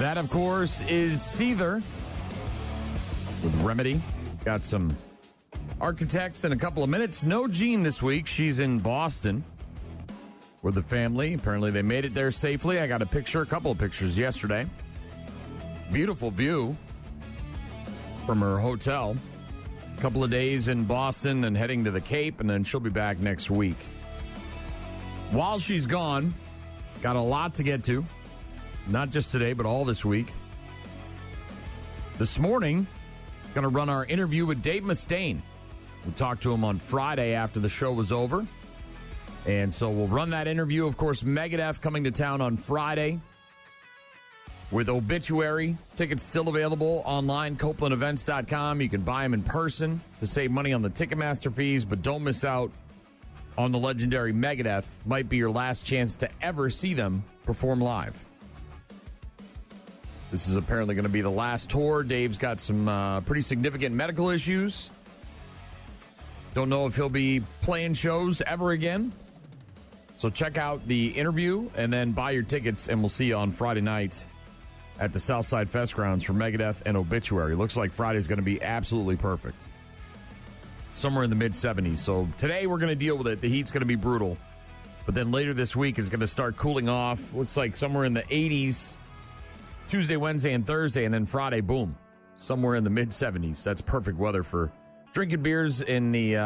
That, of course, is Seether with Remedy. Got some Architects in a couple of minutes. No Jean this week. She's in Boston with the family. Apparently they made it there safely. I got a couple of pictures yesterday. Beautiful view from her hotel. A couple of days in Boston and heading to the Cape, and then she'll be back next week. While she's gone, got a lot to get to. Not just today, but all this week. This morning, going to run our interview with Dave Mustaine. We talked to him on Friday after the show was over. And so we'll run that interview. Of course, Megadeth coming to town on Friday with Obituary. Tickets still available online, CopelandEvents.com. You can buy them in person to save money on the Ticketmaster fees, but don't miss out on the legendary Megadeth. Might be your last chance to ever see them perform live. This is apparently going to be the last tour. Dave's got some pretty significant medical issues. Don't know if he'll be playing shows ever again. So check out the interview and then buy your tickets, and we'll see you on Friday night at the Southside Festgrounds for Megadeth and Obituary. Looks like Friday's going to be absolutely perfect. Somewhere in the mid-70s. So today we're going to deal with it. The heat's going to be brutal. But then later this week is going to start cooling off. Looks like somewhere in the 80s. Tuesday, Wednesday, and Thursday, and then Friday, boom. Somewhere in the mid-70s. That's perfect weather for drinking beers in the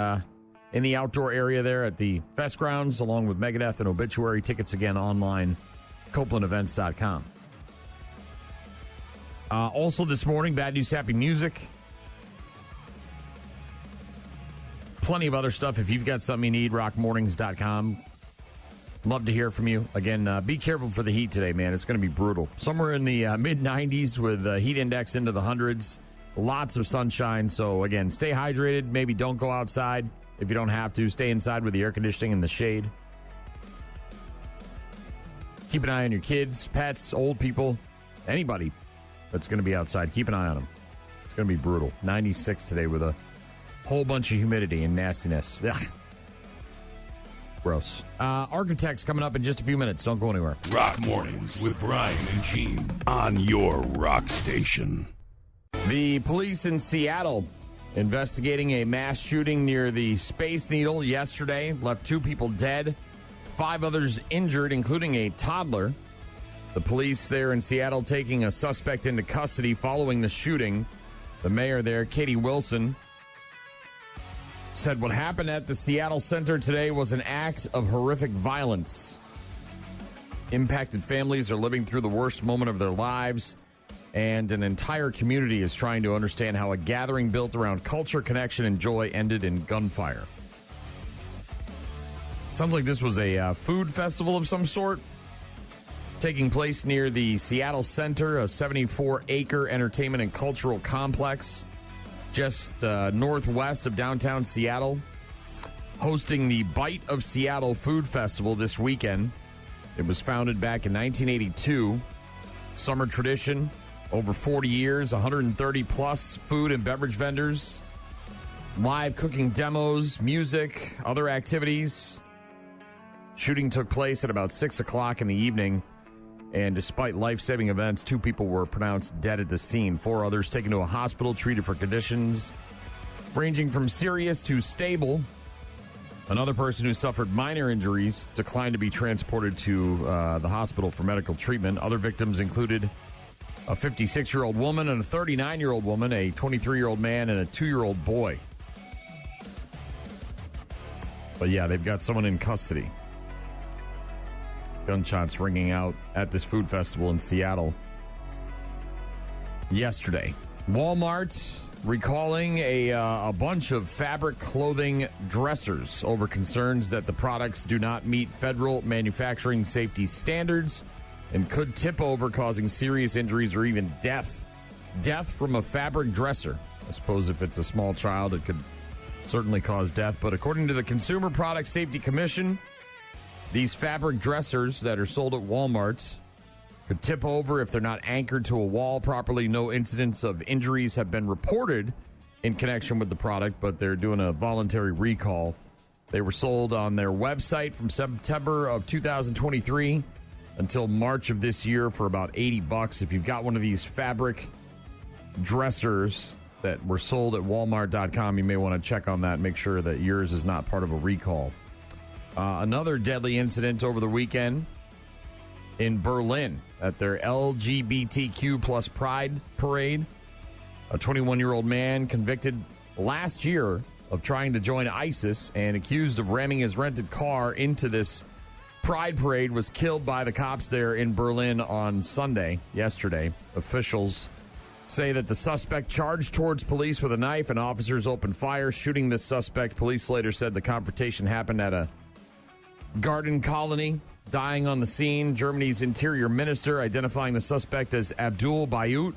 outdoor area there at the Festgrounds, along with Megadeth and Obituary. Tickets again online, CopelandEvents.com. Also this morning, Bad News, Happy Music. Plenty of other stuff. If you've got something you need, rockmornings.com. Love to hear from you. Again, be careful for the heat today, man. It's going to be brutal. Somewhere in the mid-90s with heat index into the hundreds. Lots of sunshine. So, again, stay hydrated. Maybe don't go outside if you don't have to. Stay inside with the air conditioning and the shade. Keep an eye on your kids, pets, old people, anybody that's going to be outside. Keep an eye on them. It's going to be brutal. 96 today with a whole bunch of humidity and nastiness. Ugh. Gross. Architects coming up in just a few minutes. Don't go anywhere. Rock Mornings with Brian and Gene on your rock station. The police in Seattle investigating a mass shooting near the Space Needle yesterday. Left 2 people dead, 5 others injured, including a toddler. The police there in Seattle taking a suspect into custody following the shooting. The mayor there, Katie Wilson, said what happened at the Seattle Center today was an act of horrific violence. Impacted families are living through the worst moment of their lives, and an entire community is trying to understand how a gathering built around culture, connection, and joy ended in gunfire. Sounds like this was a food festival of some sort taking place near the Seattle Center, a 74-acre entertainment and cultural complex just northwest of downtown Seattle, hosting the Bite of Seattle Food Festival this weekend. It was founded back in 1982. Summer tradition, over 40 years, 130-plus food and beverage vendors, live cooking demos, music, other activities. Shooting took place at about 6 o'clock in the evening, and despite life-saving events, 2 people were pronounced dead at the scene. 4 others taken to a hospital, treated for conditions ranging from serious to stable. Another person who suffered minor injuries declined to be transported to the hospital for medical treatment. Other victims included a 56-year-old woman and a 39-year-old woman, a 23-year-old man, and a 2-year-old boy. But yeah, they've got someone in custody. Gunshots ringing out at this food festival in Seattle yesterday. Walmart recalling a bunch of fabric clothing dressers over concerns that the products do not meet federal manufacturing safety standards and could tip over, causing serious injuries or even death. Death from a fabric dresser. I suppose if it's a small child, it could certainly cause death. But according to the Consumer Product Safety Commission, these fabric dressers that are sold at Walmart could tip over if they're not anchored to a wall properly. No incidents of injuries have been reported in connection with the product, but they're doing a voluntary recall. They were sold on their website from September of 2023 until March of this year for about $80. If you've got one of these fabric dressers that were sold at Walmart.com, you may want to check on that. Make sure that yours is not part of a recall. Another deadly incident over the weekend in Berlin at their LGBTQ plus pride parade. A 21-year-old man convicted last year of trying to join ISIS and accused of ramming his rented car into this pride parade was killed by the cops there in Berlin on yesterday. Officials say that the suspect charged towards police with a knife and officers opened fire, shooting the suspect. Police later said the confrontation happened at a garden colony. Dying on the scene, Germany's interior minister identifying the suspect as Abdul Bayut,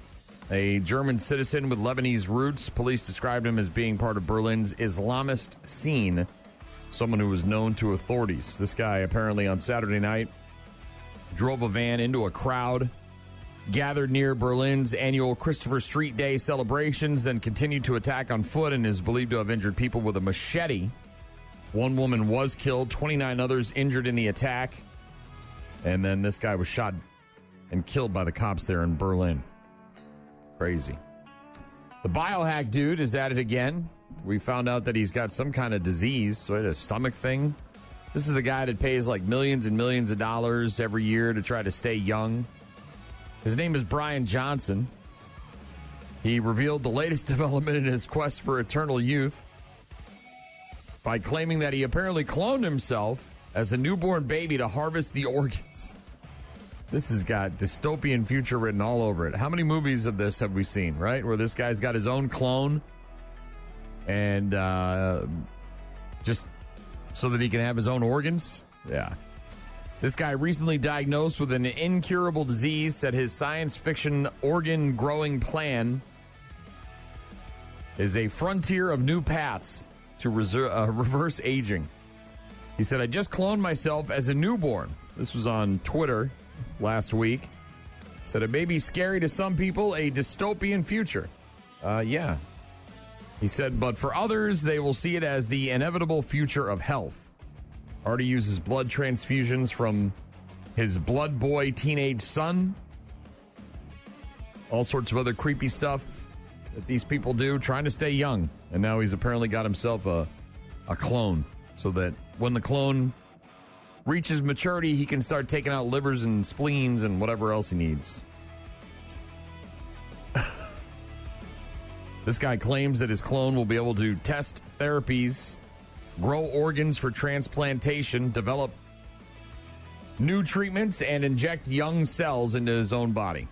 a German citizen with Lebanese roots. Police described him as being part of Berlin's Islamist scene, someone who was known to authorities. This guy apparently on Saturday night drove a van into a crowd gathered near Berlin's annual Christopher Street Day celebrations, then continued to attack on foot and is believed to have injured people with a machete. One woman was killed, 29 others injured in the attack. And then this guy was shot and killed by the cops there in Berlin. Crazy. The biohack dude is at it again. We found out that he's got some kind of disease, right? A stomach thing. This is the guy that pays like millions and millions of dollars every year to try to stay young. His name is Brian Johnson. He revealed the latest development in his quest for eternal youth by claiming that he apparently cloned himself as a newborn baby to harvest the organs. This has got dystopian future written all over it. How many movies of this have we seen, right? Where this guy's got his own clone and just so that he can have his own organs? Yeah. This guy recently diagnosed with an incurable disease said his science fiction organ growing plan is a frontier of new paths to reverse aging. He said, I just cloned myself as a newborn. This was on Twitter last week. Said it may be scary to some people, a dystopian future. Yeah. He said, but for others, they will see it as the inevitable future of health. Already uses blood transfusions from his blood boy teenage son. All sorts of other creepy stuff that these people do, trying to stay young. And now he's apparently got himself a clone so that when the clone reaches maturity, he can start taking out livers and spleens and whatever else he needs. This guy claims that his clone will be able to test therapies, grow organs for transplantation, develop new treatments, and inject young cells into his own body.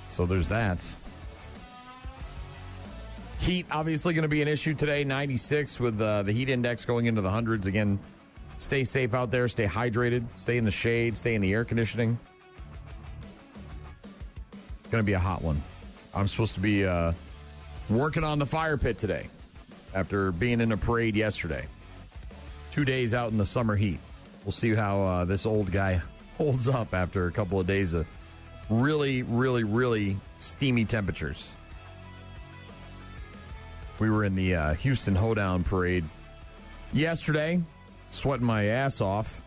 So there's that. Heat obviously going to be an issue today. 96 with the heat index going into the hundreds. Again, stay safe out there. Stay hydrated. Stay in the shade. Stay in the air conditioning. Going to be a hot one. I'm supposed to be working on the fire pit today after being in a parade yesterday. 2 days out in the summer heat. We'll see how this old guy holds up after a couple of days of really, really, really steamy temperatures. We were in the Houston Hoedown parade yesterday, sweating my ass off,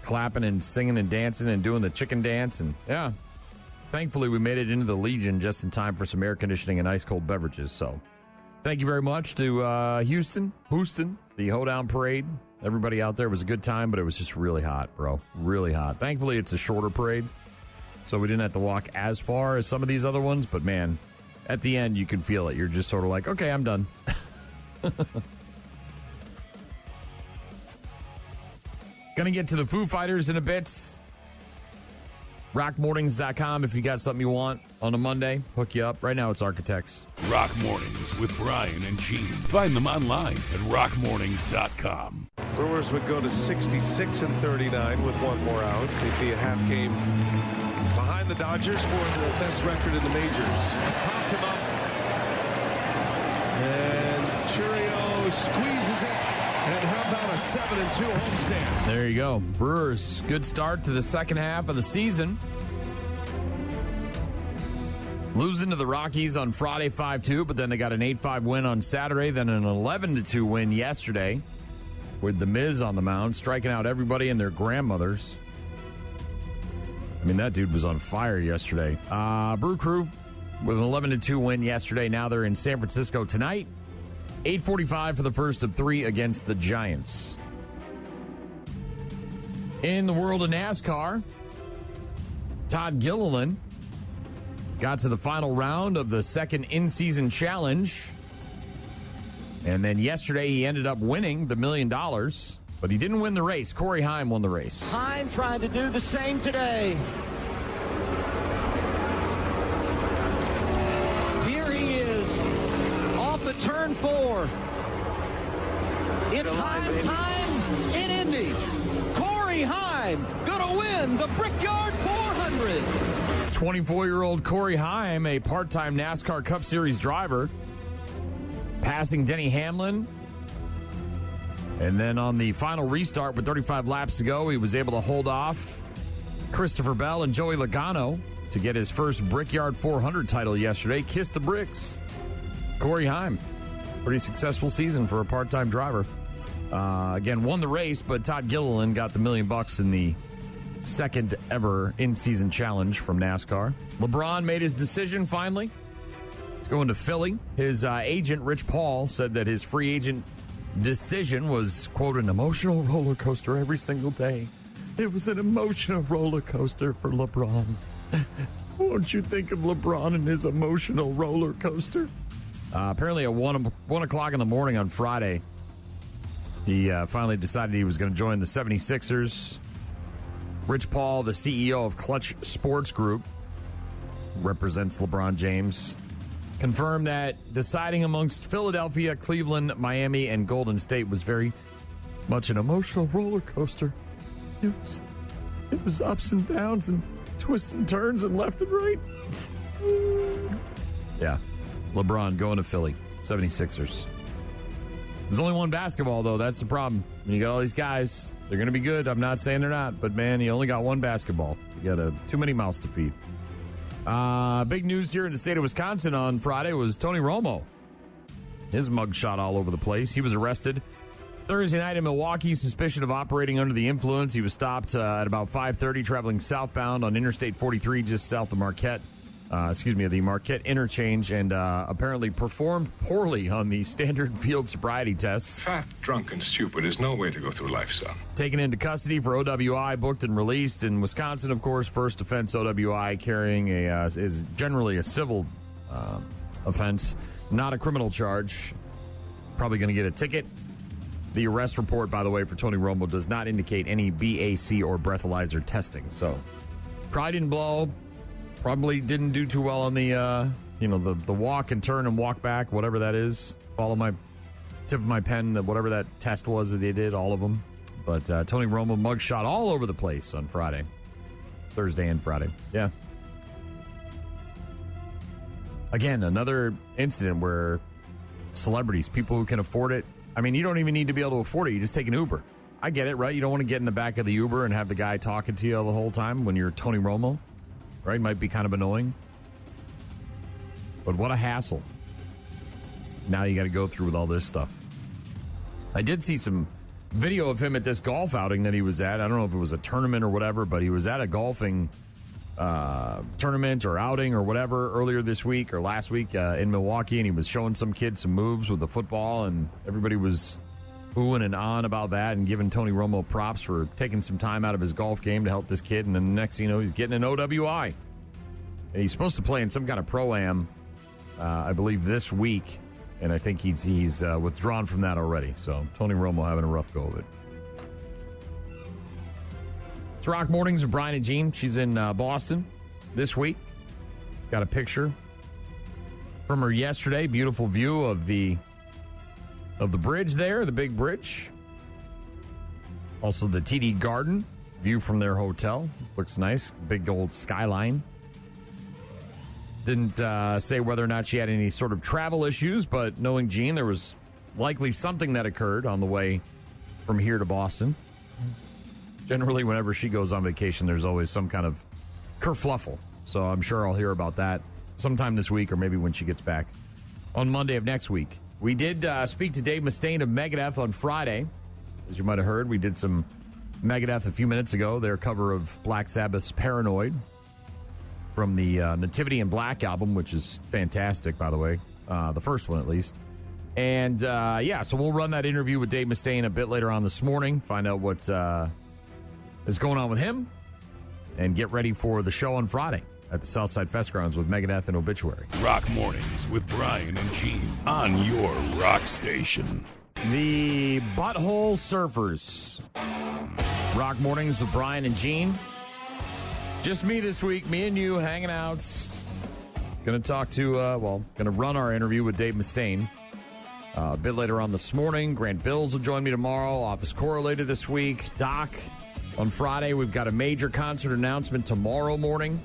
clapping and singing and dancing and doing the chicken dance. And yeah, thankfully we made it into the Legion just in time for some air conditioning and ice cold beverages. So thank you very much to Houston, the Hoedown parade. Everybody out there. It was a good time, but it was just really hot, bro. Really hot. Thankfully, it's a shorter parade, so we didn't have to walk as far as some of these other ones. But man, at the end, you can feel it. You're just sort of like, okay, I'm done. Gonna get to the Foo Fighters in a bit. RockMornings.com if you got something you want on a Monday. Hook you up. Right now, it's Architects. Rock Mornings with Brian and Gene. Find them online at rockmornings.com. Brewers would go to 66-39 with one more out. They'd be a half game behind the Dodgers for the best record in the majors. Popped him up. And Churio squeezes it. And how about a 7-2 homestand? There you go. Brewers, good start to the second half of the season. Losing to the Rockies on Friday 5-2, but then they got an 8-5 win on Saturday, then an 11-2 win yesterday. with The Miz on the mound, striking out everybody and their grandmothers. I mean, that dude was on fire yesterday. Brew Crew with an 11-2 win yesterday. Now they're in San Francisco tonight. 8:45 for the first of three against the Giants. In the world of NASCAR, Todd Gilliland got to the final round of the second in-season challenge. And then yesterday he ended up winning the $1 million, but he didn't win the race. Corey Haim won the race. Haim trying to do the same today. Here he is off of turn 4. It's Haim time in Indy. Corey Haim gonna win the Brickyard 400. 24-year-old Corey Haim, a part-time NASCAR Cup Series driver, passing Denny Hamlin. And then on the final restart with 35 laps to go, he was able to hold off Christopher Bell and Joey Logano to get his first Brickyard 400 title yesterday. Kiss the bricks. Corey Haim. Pretty successful season for a part-time driver. Again, won the race, but Todd Gilliland got the $1 million in the second ever in-season challenge from NASCAR. LeBron made his decision finally. He's going to Philly. His agent, Rich Paul, said that his free agent decision was, quote, an emotional roller coaster every single day. It was an emotional roller coaster for LeBron. Won't you think of LeBron and his emotional roller coaster? Apparently at 1 o'clock in the morning on Friday, he finally decided he was going to join the 76ers. Rich Paul, the CEO of Clutch Sports Group, represents LeBron James, confirmed that deciding amongst Philadelphia, Cleveland, Miami, and Golden State was very much an emotional roller coaster. It was ups and downs and twists and turns and left and right. Yeah, LeBron going to Philly, 76ers. There's only one basketball, though. That's the problem. When you got all these guys, they're going to be good. I'm not saying they're not, but, man, you only got one basketball. You got too many mouths to feed. Big news here in the state of Wisconsin on Friday was Tony Romo. His mugshot all over the place. He was arrested Thursday night in Milwaukee, suspicion of operating under the influence. He was stopped at about 5:30, traveling southbound on Interstate 43, just south of Marquette. The Marquette interchange, and apparently performed poorly on the standard field sobriety tests. Fat, drunk, and stupid is no way to go through life, son. Taken into custody for OWI, booked and released. In Wisconsin, of course, first offense OWI, carrying is generally a civil offense, not a criminal charge. Probably going to get a ticket. The arrest report, by the way, for Tony Romo does not indicate any BAC or breathalyzer testing. So, probably didn't blow. Probably didn't do too well on the, the walk and turn and walk back, whatever that is. Follow my tip of my pen, whatever that test was that they did, all of them. But Tony Romo mugshot all over the place on Friday. Thursday and Friday. Yeah. Again, another incident where celebrities, people who can afford it. I mean, you don't even need to be able to afford it. You just take an Uber. I get it, right? You don't want to get in the back of the Uber and have the guy talking to you the whole time when you're Tony Romo. Right? Might be kind of annoying. But what a hassle. Now you got to go through with all this stuff. I did see some video of him at this golf outing that he was at. I don't know if it was a tournament or whatever, but he was at a golfing tournament or outing or whatever earlier this week or last week in Milwaukee, and he was showing some kids some moves with the football, and everybody was oohing and on about that and giving Tony Romo props for taking some time out of his golf game to help this kid. And then the next thing you know, he's getting an OWI. And he's supposed to play in some kind of pro-am, I believe, this week. And I think he's withdrawn from that already. So Tony Romo having a rough go of it. It's Rock Mornings with Brian and Jean. She's in Boston this week. Got a picture from her yesterday. Beautiful view of the bridge there, the big bridge. Also the TD Garden view from their hotel. Looks nice. Big old skyline. Didn't say whether or not she had any sort of travel issues, but knowing Jean, there was likely something that occurred on the way from here to Boston. Generally, whenever she goes on vacation, there's always some kind of kerfluffle. So I'm sure I'll hear about that sometime this week or maybe when she gets back on Monday of next week. We did speak to Dave Mustaine of Megadeth on Friday. As you might have heard, we did some Megadeth a few minutes ago, their cover of Black Sabbath's Paranoid from the Nativity in Black album, which is fantastic, by the way. The first one, at least. And, so we'll run that interview with Dave Mustaine a bit later on this morning, find out what is going on with him, and get ready for the show on Friday at the Southside Festgrounds with Megadeth and Obituary. Rock Mornings with Brian and Gene on your rock station. The Butthole Surfers. Rock Mornings with Brian and Gene. Just me this week, me and you hanging out. Going to talk to, going to run our interview with Dave Mustaine a bit later on this morning. Grant Bills will join me tomorrow. Office Correlated this week. Doc on Friday. We've got a major concert announcement tomorrow morning.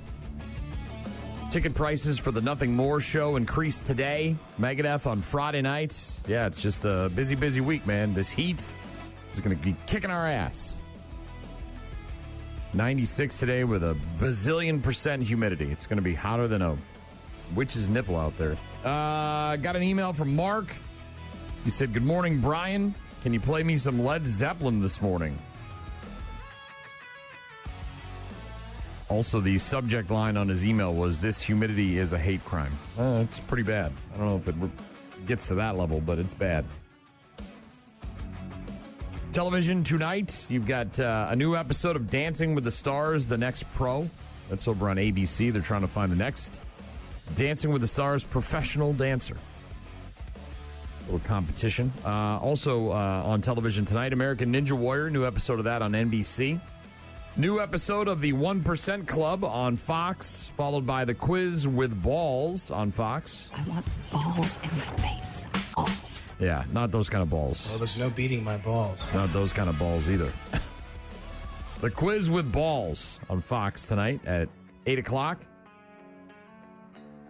Ticket prices for the Nothing More show increased today. Megadeth on Friday nights. Yeah, it's just a busy, busy week, man. This heat is going to be kicking our ass. 96 today with a bazillion% humidity. It's going to be hotter than a witch's nipple out there. Got an email from Mark. He said, "Good morning, Brian. Can you play me some Led Zeppelin this morning?" Also, the subject line on his email was, "This humidity is a hate crime." It's pretty bad. I don't know if it gets to that level, but it's bad. Television tonight, you've got a new episode of Dancing with the Stars, The Next Pro. That's over on ABC. They're trying to find the next Dancing with the Stars professional dancer. A little competition. Also on television tonight, American Ninja Warrior, new episode of that on NBC. New episode of the 1% Club on Fox, followed by The Quiz with Balls on Fox. I want balls in my face. Balls. Yeah, not those kind of balls. Well, there's no beating my balls. Not those kind of balls either. The Quiz with Balls on Fox tonight at 8 o'clock.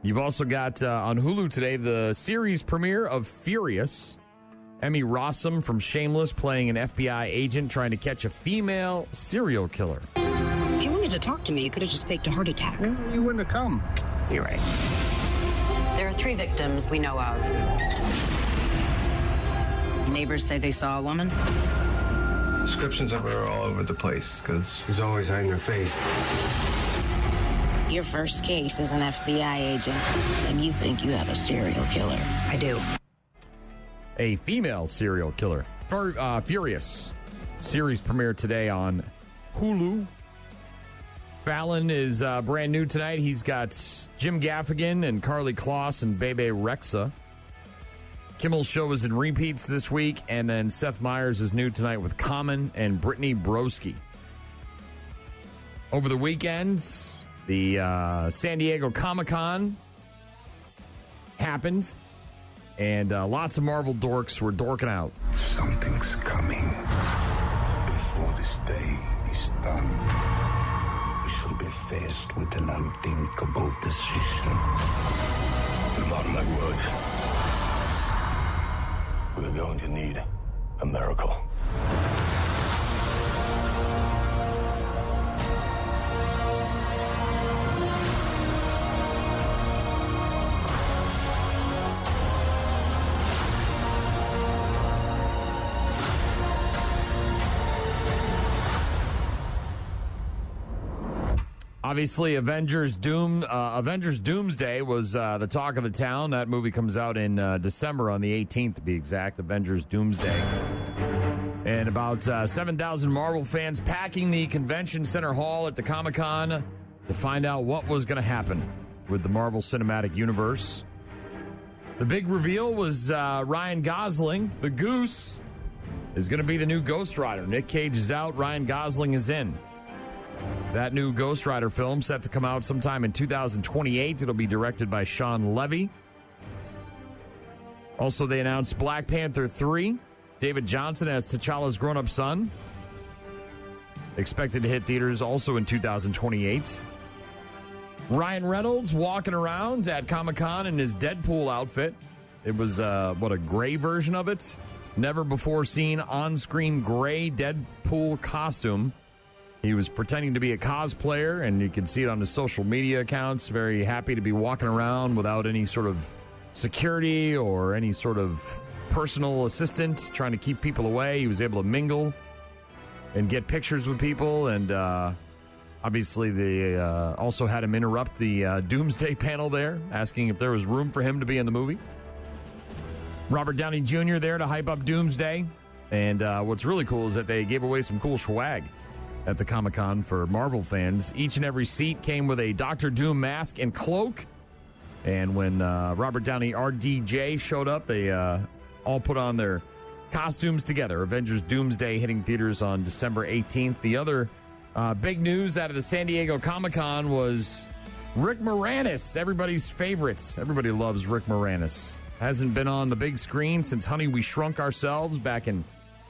You've also got on Hulu today the series premiere of Furious. Emmy Rossum from Shameless playing an FBI agent trying to catch a female serial killer. If you wanted to talk to me, you could have just faked a heart attack. You wouldn't have come. You're right. There are 3 victims we know of. Neighbors say they saw a woman. Descriptions of her are all over the place because she's always hiding her face. Your first case is an FBI agent, and you think you have a serial killer. I do. A female serial killer. Furious. Series premiere today on Hulu. Fallon is brand new tonight. He's got Jim Gaffigan and Carly Kloss and Bebe Rexha. Kimmel's show is in repeats this week, and then Seth Meyers is new tonight with Common and Brittany Broski. Over the weekends, the San Diego Comic-Con happened, and lots of Marvel dorks were dorking out. Something's coming. Before this day is done, we shall be faced with an unthinkable decision. Mark my words. We're going to need a miracle. Obviously, Avengers Doomsday was the talk of the town. That movie comes out in December on the 18th, to be exact. Avengers Doomsday. And about 7,000 Marvel fans packing the Convention Center Hall at the Comic-Con to find out what was going to happen with the Marvel Cinematic Universe. The big reveal was Ryan Gosling, the Goose, is going to be the new Ghost Rider. Nick Cage is out. Ryan Gosling is in. That new Ghost Rider film set to come out sometime in 2028. It'll be directed by Sean Levy. Also, they announced Black Panther 3. David Johnson as T'Challa's grown-up son. Expected to hit theaters also in 2028. Ryan Reynolds walking around at Comic-Con in his Deadpool outfit. It was, a gray version of it. Never before seen on-screen gray Deadpool costume. He was pretending to be a cosplayer, and you can see it on his social media accounts. Very happy to be walking around without any sort of security or any sort of personal assistant trying to keep people away. He was able to mingle and get pictures with people. And obviously, they also had him interrupt the Doomsday panel there, asking if there was room for him to be in the movie. Robert Downey Jr. there to hype up Doomsday. And what's really cool is that they gave away some cool swag at the Comic-Con for Marvel fans. Each and every seat came with a Dr. Doom mask and cloak. And when Robert Downey RDJ showed up, they all put on their costumes together. Avengers Doomsday hitting theaters on December 18th. The other big news out of the San Diego Comic-Con was Rick Moranis, everybody's favorites. Everybody loves Rick Moranis. Hasn't been on the big screen since Honey, We Shrunk Ourselves back in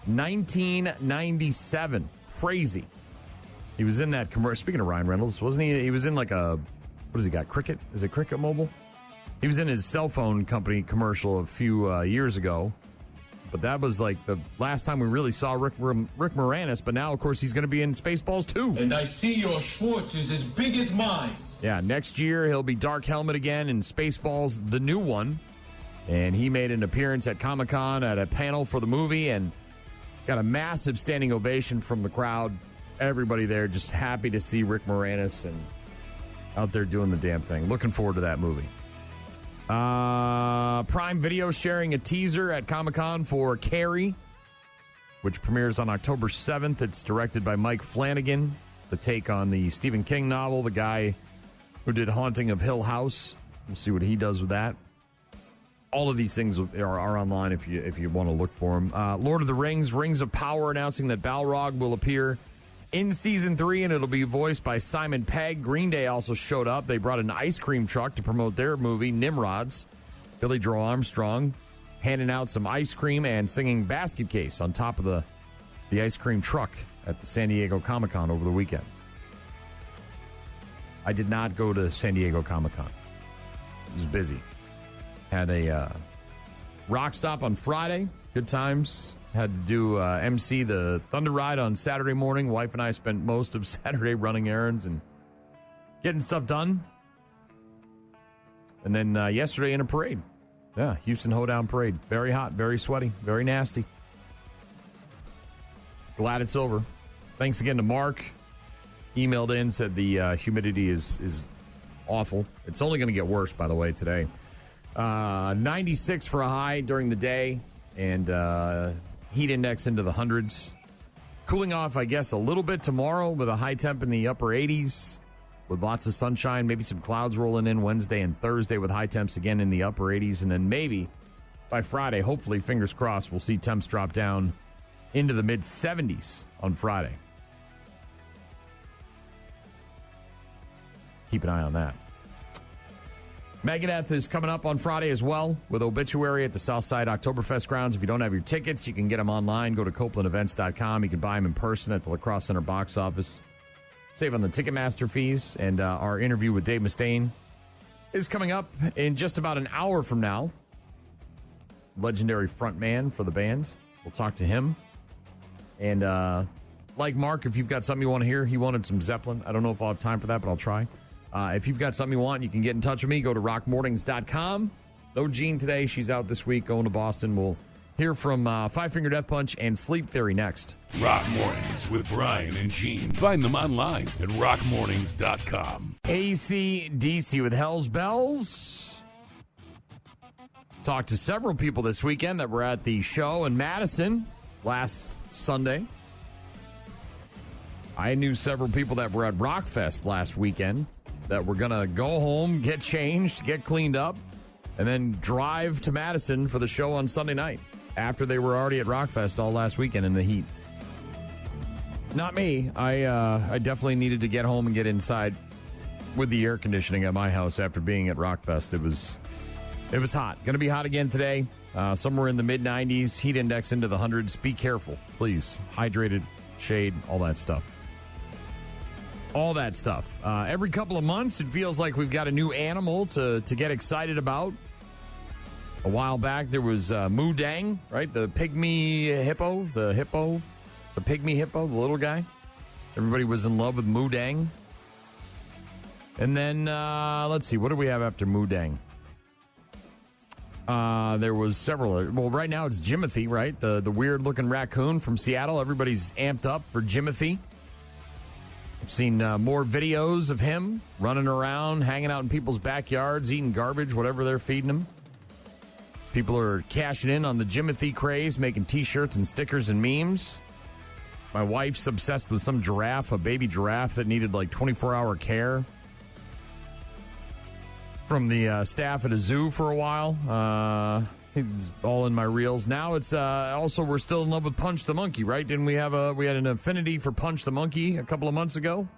1997. Crazy. He was in that commercial. Speaking of Ryan Reynolds, wasn't he? He was in like a, what has he got? Cricket? Is it Cricket Mobile? He was in his cell phone company commercial a few years ago. But that was like the last time we really saw Rick Moranis. But now, of course, he's going to be in Spaceballs 2. And I see your Schwartz is as big as mine. Yeah, next year he'll be Dark Helmet again in Spaceballs, the new one. And he made an appearance at Comic-Con at a panel for the movie and got a massive standing ovation from the crowd. Everybody there just happy to see Rick Moranis and out there doing the damn thing. Looking forward to that movie. Prime Video sharing a teaser at Comic-Con for Carrie, which premieres on October 7th. It's directed by Mike Flanagan, the take on the Stephen King novel, the guy who did Haunting of Hill House. We'll see what he does with that. All of these things are online if you want to look for them. Lord of the Rings, Rings of Power, announcing that Balrog will appear in Season 3, and it'll be voiced by Simon Pegg. Green Day also showed up. They brought an ice cream truck to promote their movie, Nimrods. Billy Joe Armstrong handing out some ice cream and singing Basket Case on top of the ice cream truck at the San Diego Comic-Con over the weekend. I did not go to San Diego Comic-Con. It was busy. Had a rock stop on Friday. Good times. Had to do MC the Thunder Ride on Saturday morning. Wife and I spent most of Saturday running errands and getting stuff done. And then yesterday in a parade. Yeah, Houston Hoedown Parade. Very hot, very sweaty, very nasty. Glad it's over. Thanks again to Mark. Emailed in, said the humidity is awful. It's only going to get worse, by the way, today. 96 for a high during the day, and heat index into the hundreds. Cooling off, I guess, a little bit tomorrow with a high temp in the upper 80s with lots of sunshine, maybe some clouds rolling in Wednesday and Thursday with high temps again in the upper 80s, and then maybe by Friday, hopefully, fingers crossed, we'll see temps drop down into the mid-70s on Friday. Keep an eye on that. Megadeth is coming up on Friday as well with Obituary at the Southside Oktoberfest grounds. If you don't have your tickets, you can get them online. Go to CopelandEvents.com. You can buy them in person at the La Crosse Center box office. Save on the Ticketmaster fees. And our interview with Dave Mustaine is coming up in just about an hour from now. Legendary frontman for the band. We'll talk to him. And like Mark, if you've got something you want to hear, he wanted some Zeppelin. I don't know if I'll have time for that, but I'll try. If you've got something you want, you can get in touch with me. Go to rockmornings.com. No Jean today. She's out this week going to Boston. We'll hear from Five Finger Death Punch and Sleep Theory next. Rock Mornings with Brian and Gene. Find them online at rockmornings.com. AC/DC with Hell's Bells. Talked to several people this weekend that were at the show in Madison last Sunday. I knew several people that were at Rockfest last weekend that were going to go home, get changed, get cleaned up, and then drive to Madison for the show on Sunday night after they were already at Rockfest all last weekend in the heat. Not me. I definitely needed to get home and get inside with the air conditioning at my house after being at Rockfest. It was hot. Going to be hot again today. Somewhere in the mid-90s, heat index into the hundreds. Be careful, please. Hydrated, shade, all that stuff. All that stuff. Every couple of months, it feels like we've got a new animal to get excited about. A while back, there was Moo Dang, right? The pygmy hippo, the pygmy hippo, the little guy. Everybody was in love with Moo Dang. And then, let's see, what do we have after Moo Dang? There was several. Well, right now it's Jimothy, right? The weird-looking raccoon from Seattle. Everybody's amped up for Jimothy. I've seen more videos of him running around, hanging out in people's backyards, eating garbage, whatever they're feeding him. People are cashing in on the Jimothy craze, making T-shirts and stickers and memes. My wife's obsessed with some giraffe, a baby giraffe that needed like 24-hour care from the staff at a zoo for a while. It's all in my reels. Now it's also we're still in love with Punch the Monkey, right? Didn't we had an affinity for Punch the Monkey a couple of months ago?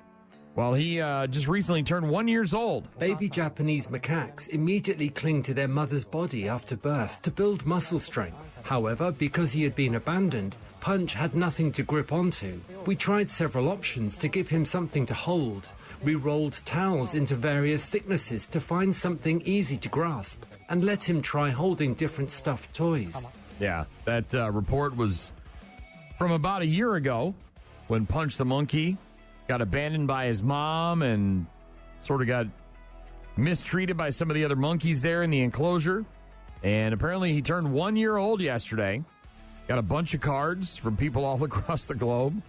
Well, he just recently turned 1 year old. Baby Japanese macaques immediately cling to their mother's body after birth to build muscle strength. However, because he had been abandoned, Punch had nothing to grip onto. We tried several options to give him something to hold. We rolled towels into various thicknesses to find something easy to grasp and let him try holding different stuffed toys. Yeah, that report was from about a year ago when Punch the Monkey got abandoned by his mom and sort of got mistreated by some of the other monkeys there in the enclosure. And apparently he turned 1 year old yesterday. Got a bunch of cards from people all across the globe.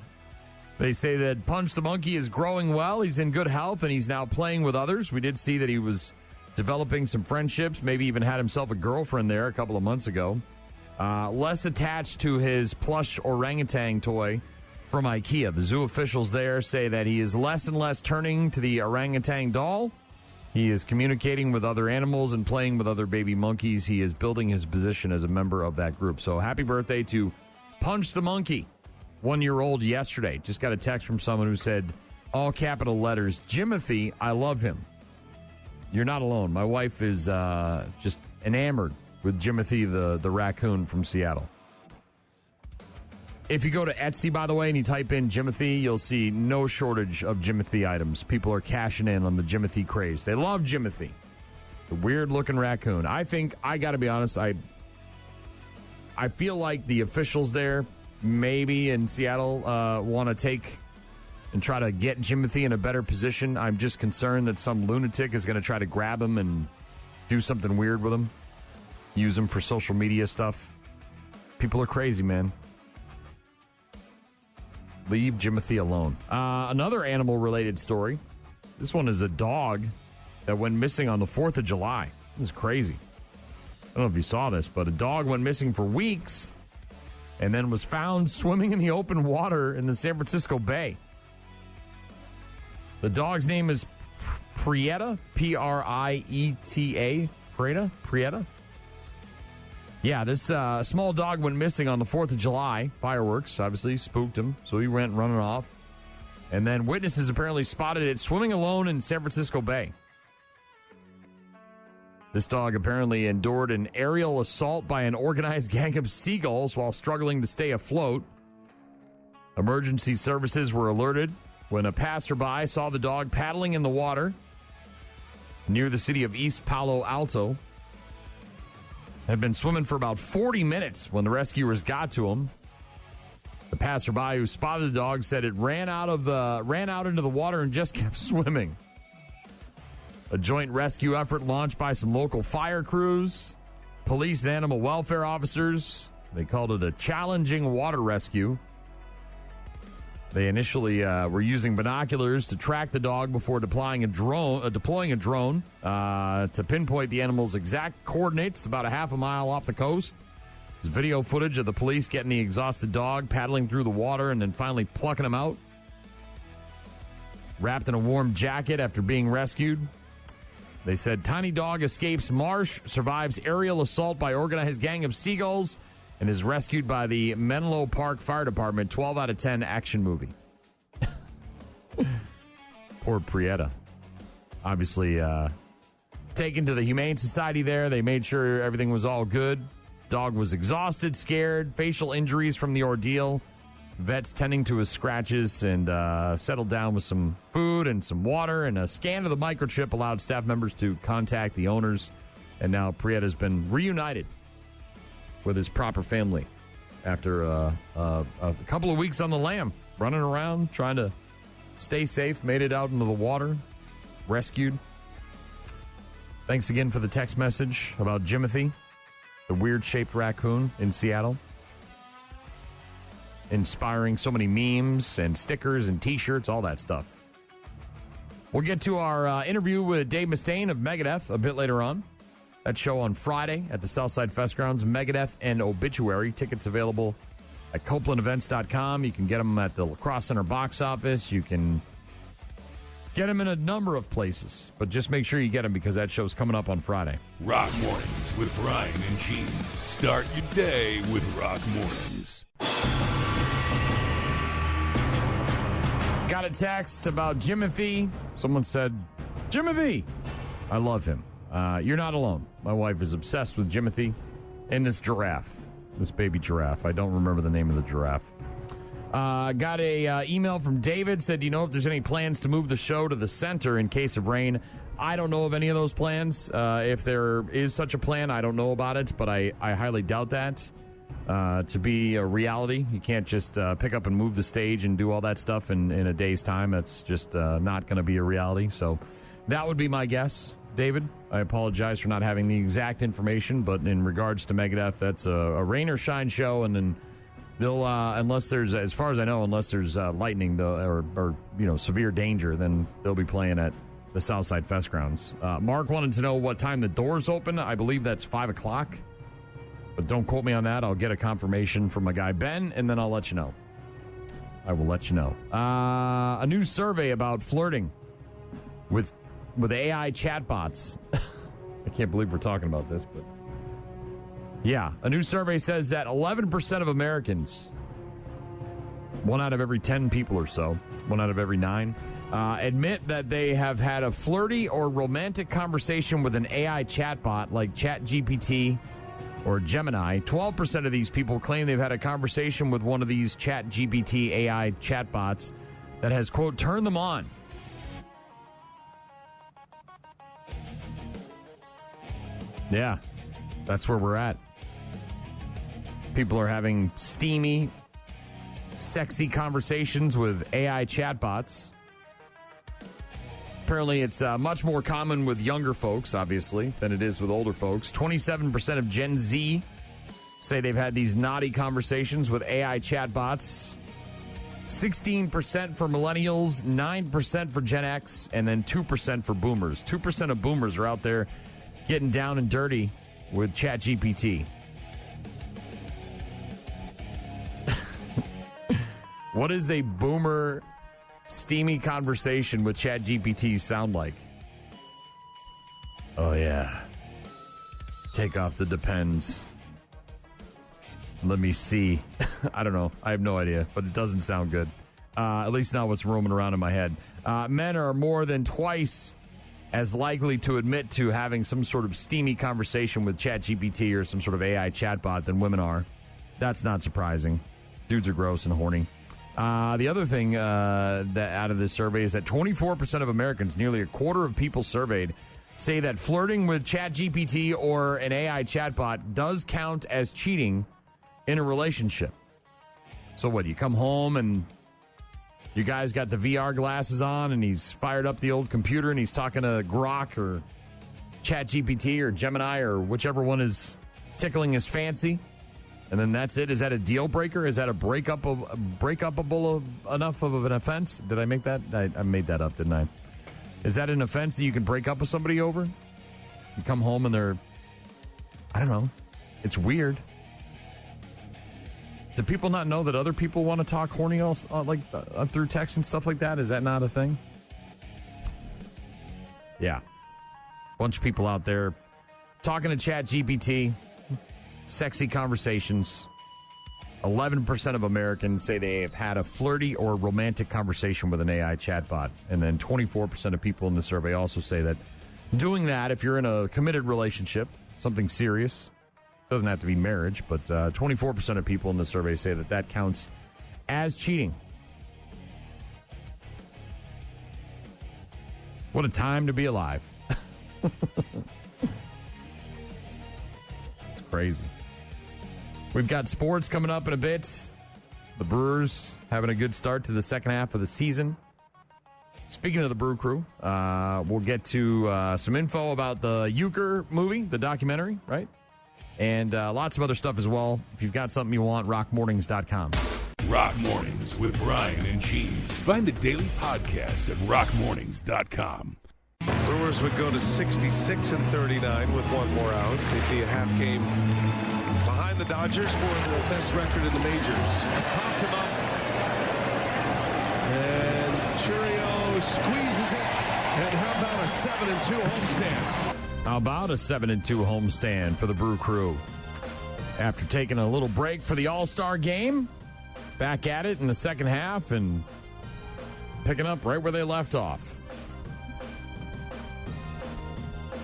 They say that Punch the Monkey is growing well. He's in good health, and he's now playing with others. We did see that he was developing some friendships, maybe even had himself a girlfriend there a couple of months ago. Less attached to his plush orangutan toy from IKEA. The zoo officials there say that he is less and less turning to the orangutan doll. He is communicating with other animals and playing with other baby monkeys. He is building his position as a member of that group. So happy birthday to Punch the Monkey. 1 year old yesterday. Just got a text from someone who said, all capital letters, Jimothy, I love him. You're not alone. My wife is just enamored with Jimothy, the raccoon from Seattle. If you go to Etsy, by the way, and you type in Jimothy, you'll see no shortage of Jimothy items. People are cashing in on the Jimothy craze. They love Jimothy, the weird-looking raccoon. I think, I got to be honest, I feel like the officials there maybe in Seattle want to take and try to get Jimothy in a better position. I'm just concerned that some lunatic is going to try to grab him and do something weird with him, use him for social media stuff. People are crazy, man. Leave Jimothy alone. Another animal-related story. This one is a dog that went missing on the 4th of July. This is crazy. I don't know if you saw this, but a dog went missing for weeks and then was found swimming in the open water in the San Francisco Bay. The dog's name is Prieta, Prieta, Prieta. Yeah, this small dog went missing on the 4th of July. Fireworks, obviously, spooked him, so he went running off. And then witnesses apparently spotted it swimming alone in San Francisco Bay. This dog apparently endured an aerial assault by an organized gang of seagulls while struggling to stay afloat. Emergency services were alerted when a passerby saw the dog paddling in the water near the city of East Palo Alto. Had been swimming for about 40 minutes when the rescuers got to him. The passerby who spotted the dog said it ran out into the water and just kept swimming. A joint rescue effort launched by some local fire crews, police and animal welfare officers. They called it a challenging water rescue. They initially were using binoculars to track the dog before deploying a drone to pinpoint the animal's exact coordinates about a half a mile off the coast. There's video footage of the police getting the exhausted dog paddling through the water and then finally plucking him out. Wrapped in a warm jacket after being rescued. They said tiny dog escapes marsh, survives aerial assault by organized gang of seagulls, and is rescued by the Menlo Park Fire Department. 12 out of 10 action movie. Poor Prieta. Obviously, taken to the Humane Society there. They made sure everything was all good. Dog was exhausted, scared, facial injuries from the ordeal. Vets tending to his scratches and settled down with some food and some water, and a scan of the microchip allowed staff members to contact the owners. And now Prieta's been reunited with his proper family after a couple of weeks on the lam, running around, trying to stay safe, made it out into the water, rescued. Thanks again for the text message about Jimothy. the weird-shaped raccoon in Seattle. Inspiring so many memes and stickers and T-shirts, all that stuff. We'll get to our interview with Dave Mustaine of Megadeth a bit later on. That show on Friday at the Southside Festgrounds, Megadeth and Obituary. Tickets available at CopelandEvents.com. You can get them at the La Crosse Center box office. You can get them in a number of places. But just make sure you get them because that show's coming up on Friday. Rock Mornings with Brian and Gene. Start your day with Rock Mornings. Got a text about Jimothy. Someone said, Jimothy. I love him. You're not alone. My wife is obsessed with Jimothy and this giraffe, this baby giraffe. I don't remember the name of the giraffe. Got a email from David. Said, do you know if there's any plans to move the show to the center in case of rain? I don't know of any of those plans. If there is such a plan, I don't know about it, but I highly doubt that to be a reality. You can't just pick up and move the stage and do all that stuff in a day's time. That's just not going to be a reality. So that would be my guess, David. I apologize for not having the exact information, but in regards to Megadeth, that's a rain or shine show, and then they'll, unless there's, as far as I know, unless there's lightning or severe danger, then they'll be playing at the Southside Festgrounds. Mark wanted to know what time the doors open. I believe that's 5 o'clock, but don't quote me on that. I'll get a confirmation from my guy Ben, and then I'll let you know. I will let you know. A new survey about flirting with AI chatbots. I can't believe we're talking about this, but yeah. A new survey says that 11% of Americans, 1 out of every 10 people or so, 1 out of every 9, admit that they have had a flirty or romantic conversation with an AI chatbot like ChatGPT or Gemini. 12% of these people claim they've had a conversation with one of these ChatGPT AI chatbots that has, quote, turned them on. Yeah, that's where we're at. People are having steamy, sexy conversations with AI chatbots. Apparently, it's much more common with younger folks, obviously, than it is with older folks. 27% of Gen Z say they've had these naughty conversations with AI chatbots. 16% for millennials, 9% for Gen X, and then 2% for boomers. 2% of boomers are out there getting down and dirty with ChatGPT. What does a boomer steamy conversation with ChatGPT sound like? Oh, yeah. Take off the depends. Let me see. I don't know. I have no idea, but it doesn't sound good. At least not what's roaming around in my head. Men are more than twice as likely to admit to having some sort of steamy conversation with ChatGPT or some sort of AI chatbot than women are. That's not surprising. Dudes are gross and horny. The other thing that out of this survey is that 24% of Americans, nearly a quarter of people surveyed, say that flirting with ChatGPT or an AI chatbot does count as cheating in a relationship. So what, you come home and you guys got the VR glasses on and he's fired up the old computer and he's talking to Grok or ChatGPT or Gemini or whichever one is tickling his fancy. And then that's it. Is that a deal breaker? Is that a breakupable enough of an offense? Did I make that? I made that up, didn't I? Is that an offense that you can break up with somebody over? You come home and they're, I don't know. It's weird. Do people not know that other people want to talk horny through text and stuff like that? Is that not a thing? Yeah. Bunch of people out there talking to ChatGPT. Sexy conversations. 11% of Americans say they have had a flirty or romantic conversation with an AI chatbot. And then 24% of people in the survey also say that doing that, if you're in a committed relationship, something serious, doesn't have to be marriage, but 24% of people in the survey say that that counts as cheating. What a time to be alive. It's crazy. We've got sports coming up in a bit. The Brewers having a good start to the second half of the season. Speaking of the Brew Crew, we'll get to some info about the Euchre movie, the documentary, right? and lots of other stuff as well. If you've got something you want, rockmornings.com. Rock Mornings with Brian and Gene. Find the daily podcast at rockmornings.com. Brewers would go to 66-39 with one more out. They'd be a half game behind the Dodgers for the best record in the majors. Popped him up. And Churio squeezes it. And how about a 7-2 homestand? How about a 7-2 homestand for the Brew Crew? After taking a little break for the All-Star game, back at it in the second half and picking up right where they left off.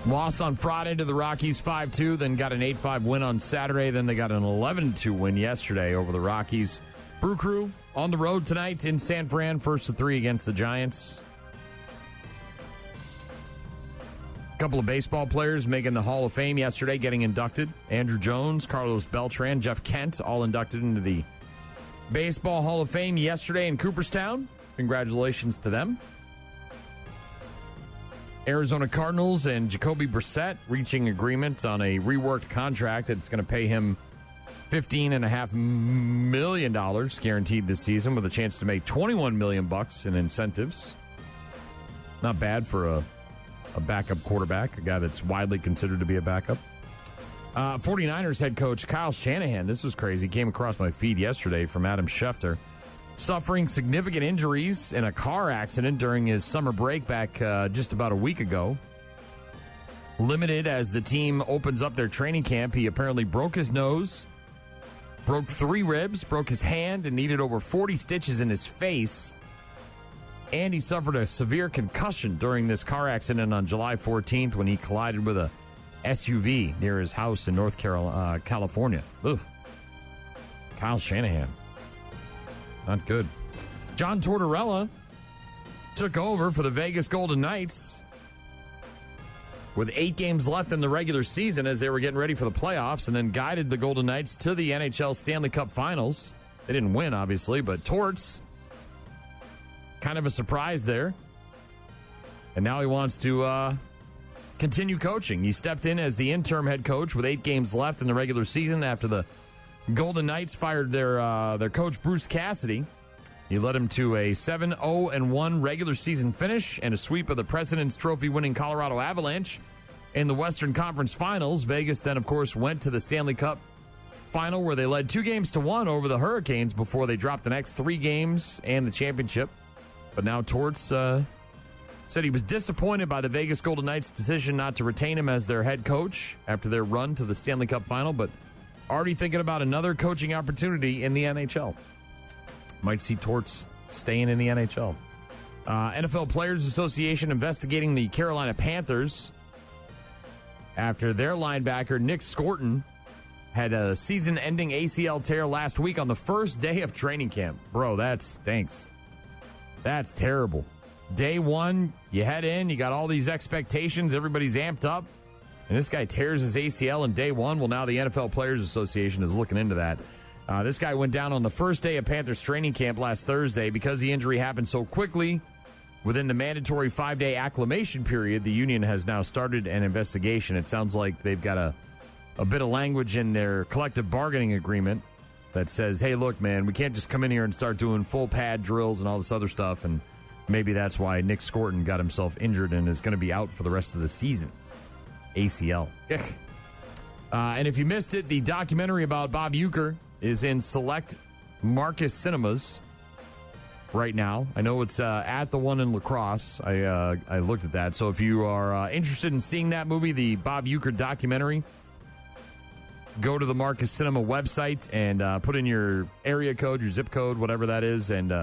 Lost on Friday to the Rockies 5-2, then got an 8-5 win on Saturday, then they got an 11-2 win yesterday over the Rockies. Brew Crew on the road tonight in San Fran, 1-3 against the Giants. A couple of baseball players making the Hall of Fame yesterday, getting inducted. Andrew Jones, Carlos Beltran, Jeff Kent, all inducted into the Baseball Hall of Fame yesterday in Cooperstown. Congratulations to them. Arizona Cardinals and Jacoby Brissett reaching agreement on a reworked contract that's going to pay him $15.5 million guaranteed this season, with a chance to make $21 million in incentives. Not bad for a backup quarterback, a guy that's widely considered to be a backup. 49ers head coach Kyle Shanahan, this was crazy, came across my feed yesterday from Adam Schefter, suffering significant injuries in a car accident during his summer break back just about a week ago. Limited as the team opens up their training camp, he apparently broke his nose, broke 3 ribs, broke his hand, and needed over 40 stitches in his face. And he suffered a severe concussion during this car accident on July 14th when he collided with a SUV near his house in North California. Ugh. Kyle Shanahan. Not good. John Tortorella took over for the Vegas Golden Knights with 8 games left in the regular season as they were getting ready for the playoffs, and then guided the Golden Knights to the NHL Stanley Cup Finals. They didn't win, obviously, but Torts, kind of a surprise there. And now he wants to continue coaching. He stepped in as the interim head coach with 8 games left in the regular season after the Golden Knights fired their coach Bruce Cassidy. He led him to a 7-0-1 regular season finish and a sweep of the President's Trophy winning Colorado Avalanche in the Western Conference Finals. Vegas then, of course, went to the Stanley Cup Final where they led 2-1 over the Hurricanes before they dropped the next 3 games and the championship. But now Torts said he was disappointed by the Vegas Golden Knights' decision not to retain him as their head coach after their run to the Stanley Cup Final, but already thinking about another coaching opportunity in the NHL. Might see Torts staying in the NHL. NFL Players Association investigating the Carolina Panthers after their linebacker Nick Scorton had a season-ending ACL tear last week on the first day of training camp. Bro, that stinks. That's terrible. Day one, you head in, you got all these expectations, everybody's amped up, and this guy tears his ACL in day one. Well, now the NFL Players Association is looking into that. This guy went down on the first day of Panthers training camp last Thursday. Because the injury happened so quickly within the mandatory 5-day acclimation period, the union has now started an investigation. It sounds like they've got a bit of language in their collective bargaining agreement that says, hey, look, man, we can't just come in here and start doing full pad drills and all this other stuff. And maybe that's why Nick Scorton got himself injured and is going to be out for the rest of the season. ACL. And if you missed it, the documentary about Bob Uecker is in select Marcus Cinemas right now. I know it's at the one in La Crosse. I looked at that. So if you are interested in seeing that movie, the Bob Uecker documentary, go to the Marcus Cinema website and put in your area code, your zip code, whatever that is, and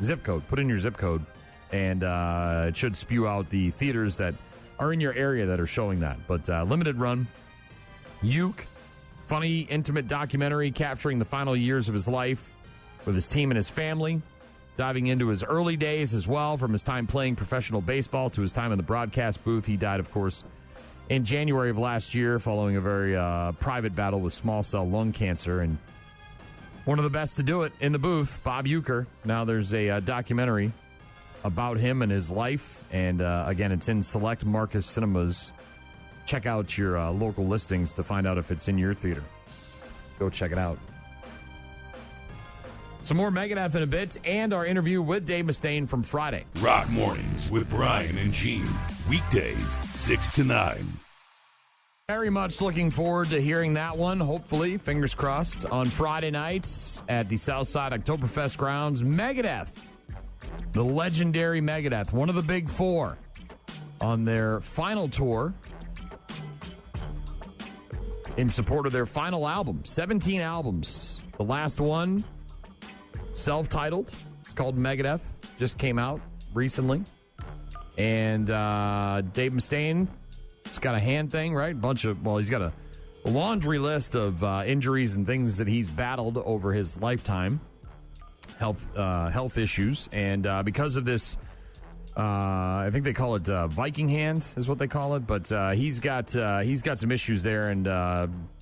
zip code. Put in your zip code, and it should spew out the theaters that are in your area that are showing that. But limited run. Ueck, funny, intimate documentary capturing the final years of his life with his team and his family, diving into his early days as well, from his time playing professional baseball to his time in the broadcast booth. He died, of course, in January of last year following a very private battle with small cell lung cancer. And one of the best to do it in the booth, Bob Uecker. Now there's a documentary about him and his life. And again, it's in select Marcus Cinemas check out your local listings to find out if it's in your theater. Go check it out. Some more Megadeth in a bit, and our interview with Dave Mustaine from Friday. Rock Mornings with Brian and Gene. Weekdays, 6 to 9. Very much looking forward to hearing that one, hopefully, fingers crossed, on Friday nights at the Southside Oktoberfest grounds. Megadeth, the legendary Megadeth, one of the big four, on their final tour in support of their final album, 17 albums. The last one, self-titled, it's called Megadeth, just came out recently. And Dave Mustaine, it's got a hand thing, right? He's got a laundry list of injuries and things that he's battled over his lifetime, health issues. And because of this, I think they call it Viking hand is what they call it. But he's got some issues there, and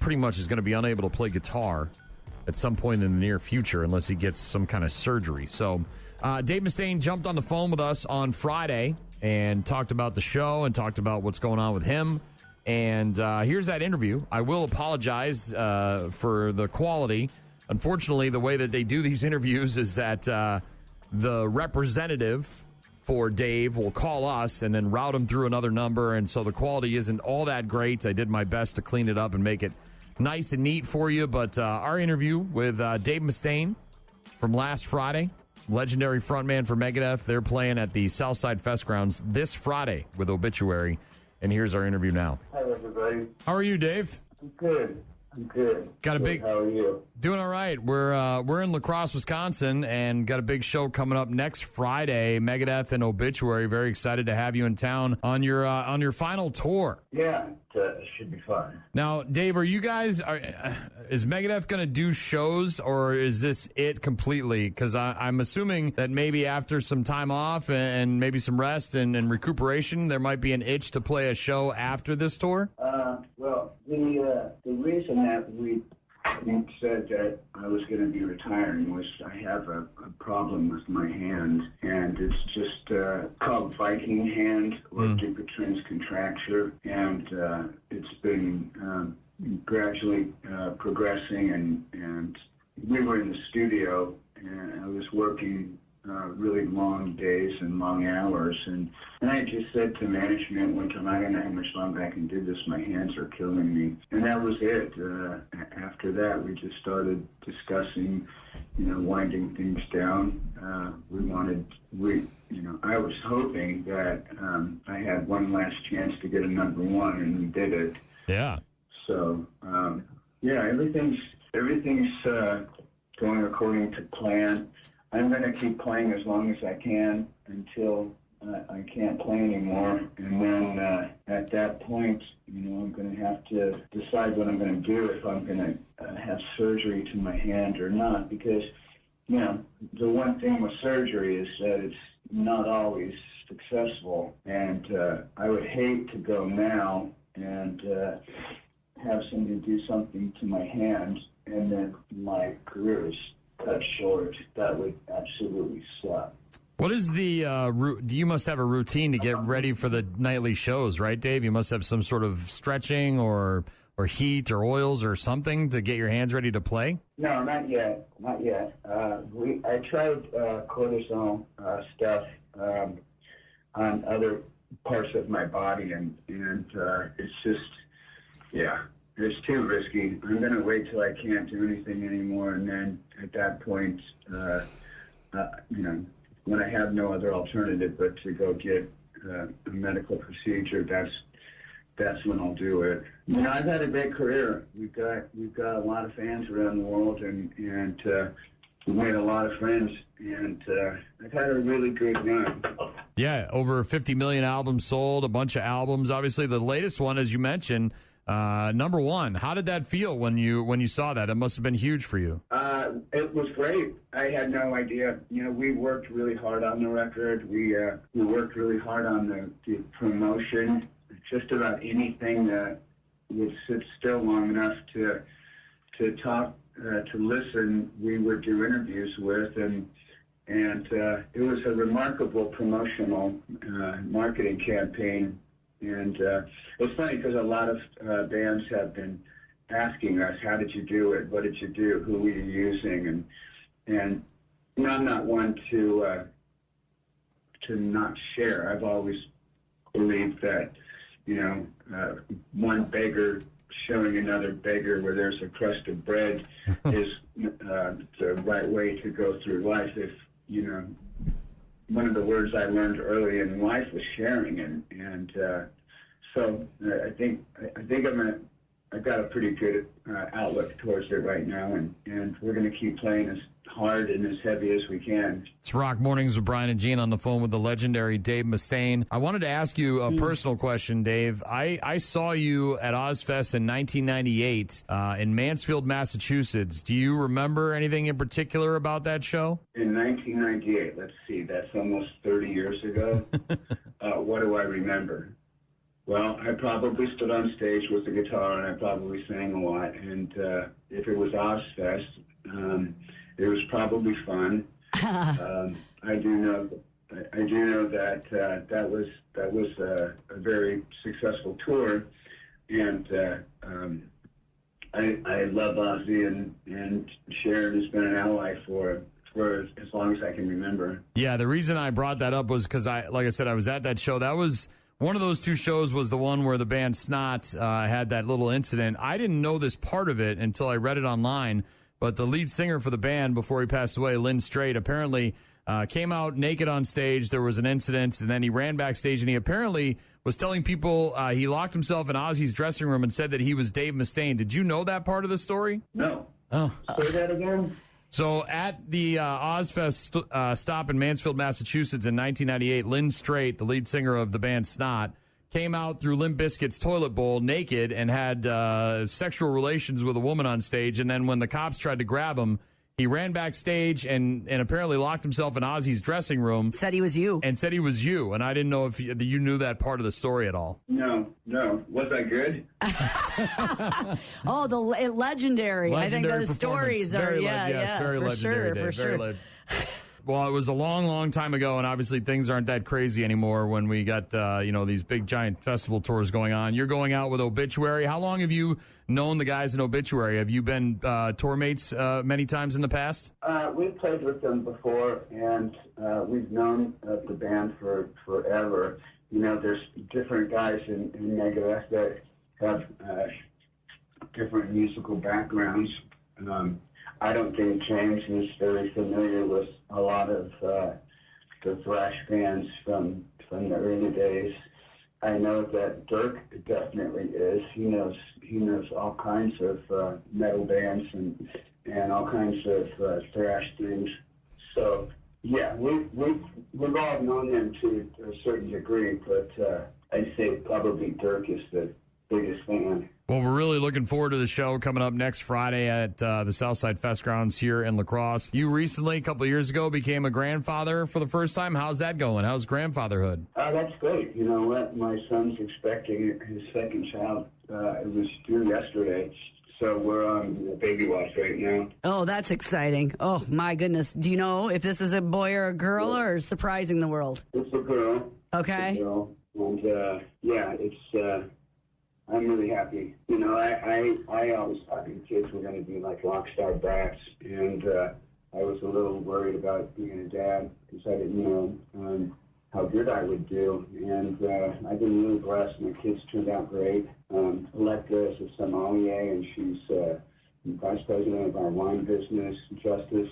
pretty much is going to be unable to play guitar at some point in the near future unless he gets some kind of surgery. So Dave Mustaine jumped on the phone with us on Friday and talked about the show and talked about what's going on with him. And here's that interview. I will apologize for the quality. Unfortunately, the way that they do these interviews is that the representative for Dave will call us and then route him through another number. And so the quality isn't all that great. I did my best to clean it up and make it nice and neat for you. But our interview with Dave Mustaine from last Friday, legendary frontman for Megadeth, they're playing at the Southside Festgrounds this Friday with Obituary. And here's our interview now. Hi, everybody. How are you, Dave? I'm good. Got a big. How are you? Doing all right. We're in La Crosse, Wisconsin, and got a big show coming up next Friday. Megadeth and Obituary. Very excited to have you in town on your final tour. Yeah, it should be fun. Now, Dave, are you guys? Is Megadeth going to do shows, or is this it completely? Because I'm assuming that maybe after some time off and maybe some rest and recuperation, there might be an itch to play a show after this tour. Well, the reason that we said that I was going to be retiring was I have a problem with my hand, and it's just called Viking hand or Dupuytren's contracture, and it's been gradually progressing, and we were in the studio, and I was working really long days and long hours, and I just said to management one time, I don't know how much longer I can do this, my hands are killing me, and that was it. After that, we just started discussing, winding things down. I was hoping that I had one last chance to get a number one, and we did it. Yeah. So, everything's going according to plan. I'm going to keep playing as long as I can until I can't play anymore. And then at that point, I'm going to have to decide what I'm going to do, if I'm going to have surgery to my hand or not. Because, the one thing with surgery is that it's not always successful. And I would hate to go now and have somebody do something to my hand and then my career is cut short. That would absolutely suck. What is the you must have a routine to get ready for the nightly shows, right, Dave? You must have some sort of stretching or heat or oils or something to get your hands ready to play? No, not yet. I tried cortisone stuff on other parts of my body, and it's just, it's too risky. I'm going to wait till I can't do anything anymore, and then at that point, when I have no other alternative but to go get a medical procedure, that's when I'll do it. I've had a great career. We've got a lot of fans around the world, and we've made a lot of friends, and I've had a really good run. Yeah, over 50 million albums sold, a bunch of albums. Obviously, the latest one, as you mentioned, number one. How did that feel when you saw that? It must have been huge for you. It was great. I had no idea. We worked really hard on the record. We worked really hard on the promotion. Just about anything that would sit still long enough to talk, to listen, we would do interviews with, and it was a remarkable promotional marketing campaign. And it's funny because a lot of bands have been asking us, how did you do it? What did you do? Who were you using? And I'm not one to not share. I've always believed that, one beggar showing another beggar where there's a crust of bread is the right way to go through life. If, one of the words I learned early in life was sharing, and so I think I've got a pretty good outlook towards it right now, and we're going to keep playing as hard and as heavy as we can. It's Rock Mornings with Brian and Gene on the phone with the legendary Dave Mustaine. I wanted to ask you a personal question, Dave. I saw you at Ozfest in 1998 in Mansfield, Massachusetts. Do you remember anything in particular about that show? In 1998, let's see, that's almost 30 years ago. What do I remember? Well, I probably stood on stage with the guitar, and I probably sang a lot. And if it was Ozfest, it was probably fun. I do know that that was a very successful tour, and I love Ozzy, and Sharon has been an ally for as long as I can remember. Yeah, the reason I brought that up was because like I said, I was at that show. That was one of those two shows was the one where the band Snot had that little incident. I didn't know this part of it until I read it online. But the lead singer for the band before he passed away, Lynn Strait, apparently came out naked on stage. There was an incident, and then he ran backstage, and he apparently was telling people he locked himself in Ozzy's dressing room and said that he was Dave Mustaine. Did you know that part of the story? No. Oh. Say that again? So at the Ozfest stop in Mansfield, Massachusetts in 1998, Lynn Strait, the lead singer of the band Snot, came out through Limp Bizkit's toilet bowl naked and had sexual relations with a woman on stage. And then when the cops tried to grab him, he ran backstage and apparently locked himself in Ozzy's dressing room. Said he was you. And said he was you. And I didn't know if you knew that part of the story at all. No. Was I good? Oh, the legendary. I think those stories are, very for legendary. Sure, for sure. Well, it was a long, long time ago, and obviously things aren't that crazy anymore when we got, these big, giant festival tours going on. You're going out with Obituary. How long have you known the guys in Obituary? Have you been tour mates many times in the past? We've played with them before, and we've known the band for forever. There's different guys in Megadeth that have different musical backgrounds. I don't think James is very familiar with a lot of the thrash bands from the early days. I know that Dirk definitely is. He knows all kinds of metal bands and all kinds of thrash things. So yeah, we've all known them to a certain degree, but I'd say probably Dirk is the biggest fan. Well, we're really looking forward to the show coming up next Friday at the Southside Festgrounds here in La Crosse. You recently, a couple of years ago, became a grandfather for the first time. How's that going? How's grandfatherhood? That's great. You know what? My son's expecting his second child. It was due yesterday. So we're on baby watch right now. Oh, that's exciting. Oh, my goodness. Do you know if this is a boy or a girl or surprising the world? It's a girl. Okay. It's a girl. And, it's... I'm really happy. I always thought the kids were going to be like rock star bats, and I was a little worried about being a dad because I didn't know how good I would do. And I've been really blessed. My kids turned out great. Electra is a sommelier, and she's vice president of our wine business. Justice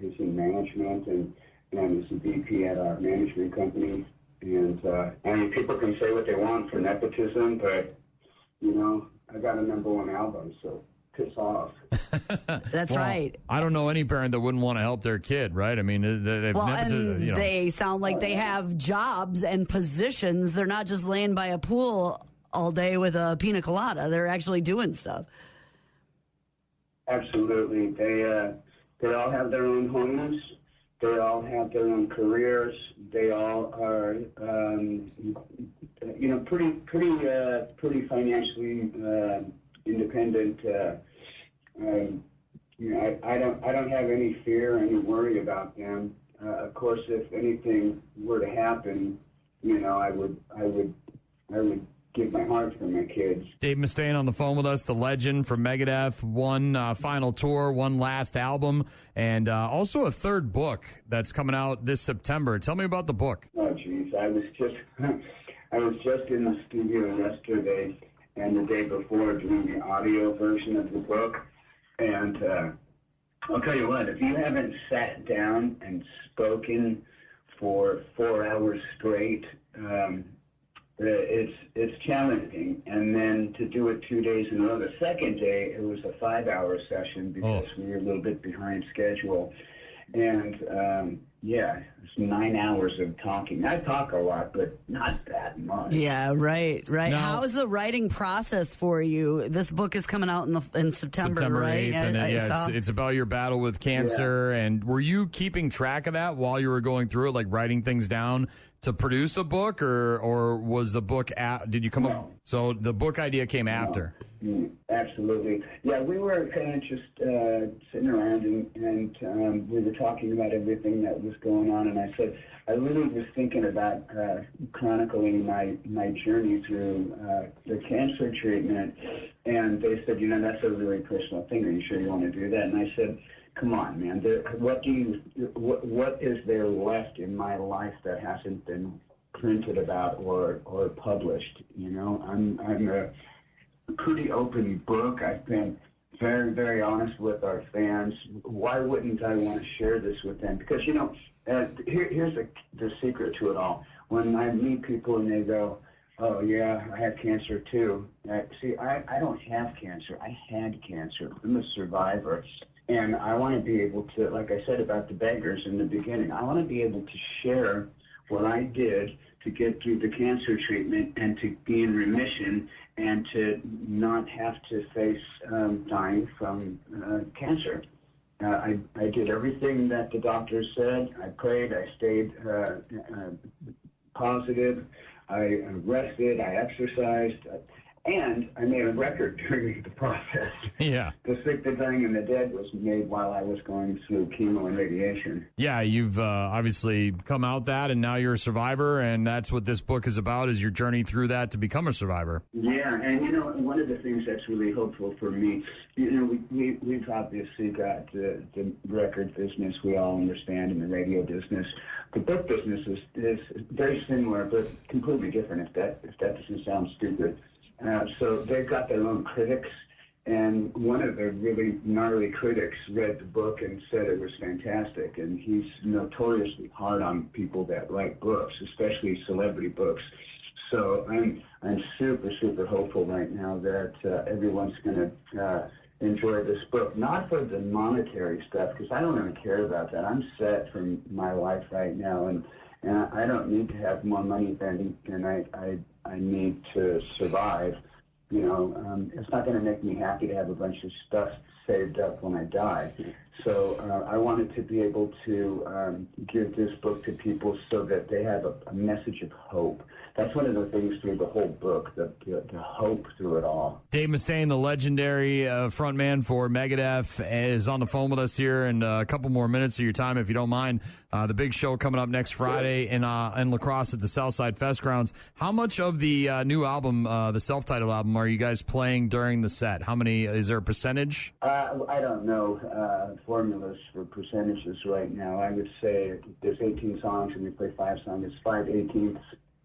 is in management and is a VP at our management company. And people can say what they want for nepotism, but I got a #1 album, so piss off. That's right. I don't know any parent that wouldn't want to help their kid, right? I mean, they sound like they have jobs and positions. They're not just laying by a pool all day with a pina colada. They're actually doing stuff. Absolutely. They all have their own homes. They all have their own careers. They all are, pretty financially independent. I don't have any fear, any worry about them. Of course, if anything were to happen, I would give my heart for my kids. Dave Mustaine on the phone with us, the legend from Megadeth, one final tour, one last album, and also a third book that's coming out this September. Tell me about the book. Oh, geez. I was just in the studio yesterday and the day before doing the audio version of the book. And I'll tell you what, if you haven't sat down and spoken for 4 hours straight, it's challenging. And then to do it 2 days in a row. The second day, it was a 5-hour session because we were a little bit behind schedule. And, it's 9 hours of talking. I talk a lot, but not that much. Yeah, right. Now, how's the writing process for you? This book is coming out in September 8th, right? and it's about your battle with cancer. Yeah. And were you keeping track of that while you were going through it, like writing things down to produce a book, or was the book did you come up? So the book idea came after. Absolutely. Yeah, we were kind of just sitting around and we were talking about everything that was going on, and I said, I really was thinking about chronicling my journey through the cancer treatment, and they said, that's a really personal thing. Are you sure you want to do that? And I said, come on, man. What is there left in my life that hasn't been printed about or published? I'm a pretty open book. I've been very, very honest with our fans. Why wouldn't I want to share this with them? Because, here's the secret to it all. When I meet people and they go, oh, yeah, I have cancer too. I don't have cancer. I had cancer. I'm a survivor. And I want to be able to, like I said about the beggars in the beginning, I want to be able to share what I did to get through the cancer treatment and to be in remission and to not have to face dying from cancer. I did everything that the doctors said. I prayed. I stayed positive. I rested. I exercised. And I made a record during the process. Yeah. The Sick, the Dying, and the Dead was made while I was going through chemo and radiation. Yeah, you've obviously come out that, and now you're a survivor, and that's what this book is about, is your journey through that to become a survivor. Yeah, and one of the things that's really hopeful for me, we've obviously got the record business we all understand, and the radio business. The book business is very similar, but completely different, if that doesn't sound stupid. So they've got their own critics, and one of the really gnarly critics read the book and said it was fantastic, and he's notoriously hard on people that write books, especially celebrity books. So I'm super, super hopeful right now that everyone's going to enjoy this book, not for the monetary stuff, because I don't really care about that. I'm set from my life right now, and I don't need to have more money than I need to survive. It's not going to make me happy to have a bunch of stuff saved up when I die. So I wanted to be able to give this book to people so that they have a message of hope. That's one of the things through the whole book, the hope through it all. Dave Mustaine, the legendary frontman for Megadeth, is on the phone with us here in a couple more minutes of your time, if you don't mind. The big show coming up next Friday in La Crosse at the Southside Festgrounds. How much of the new album, the self-titled album, are you guys playing during the set? How many? Is there a percentage? I don't know formulas for percentages right now. I would say there's 18 songs and we play 5 songs. It's 5/18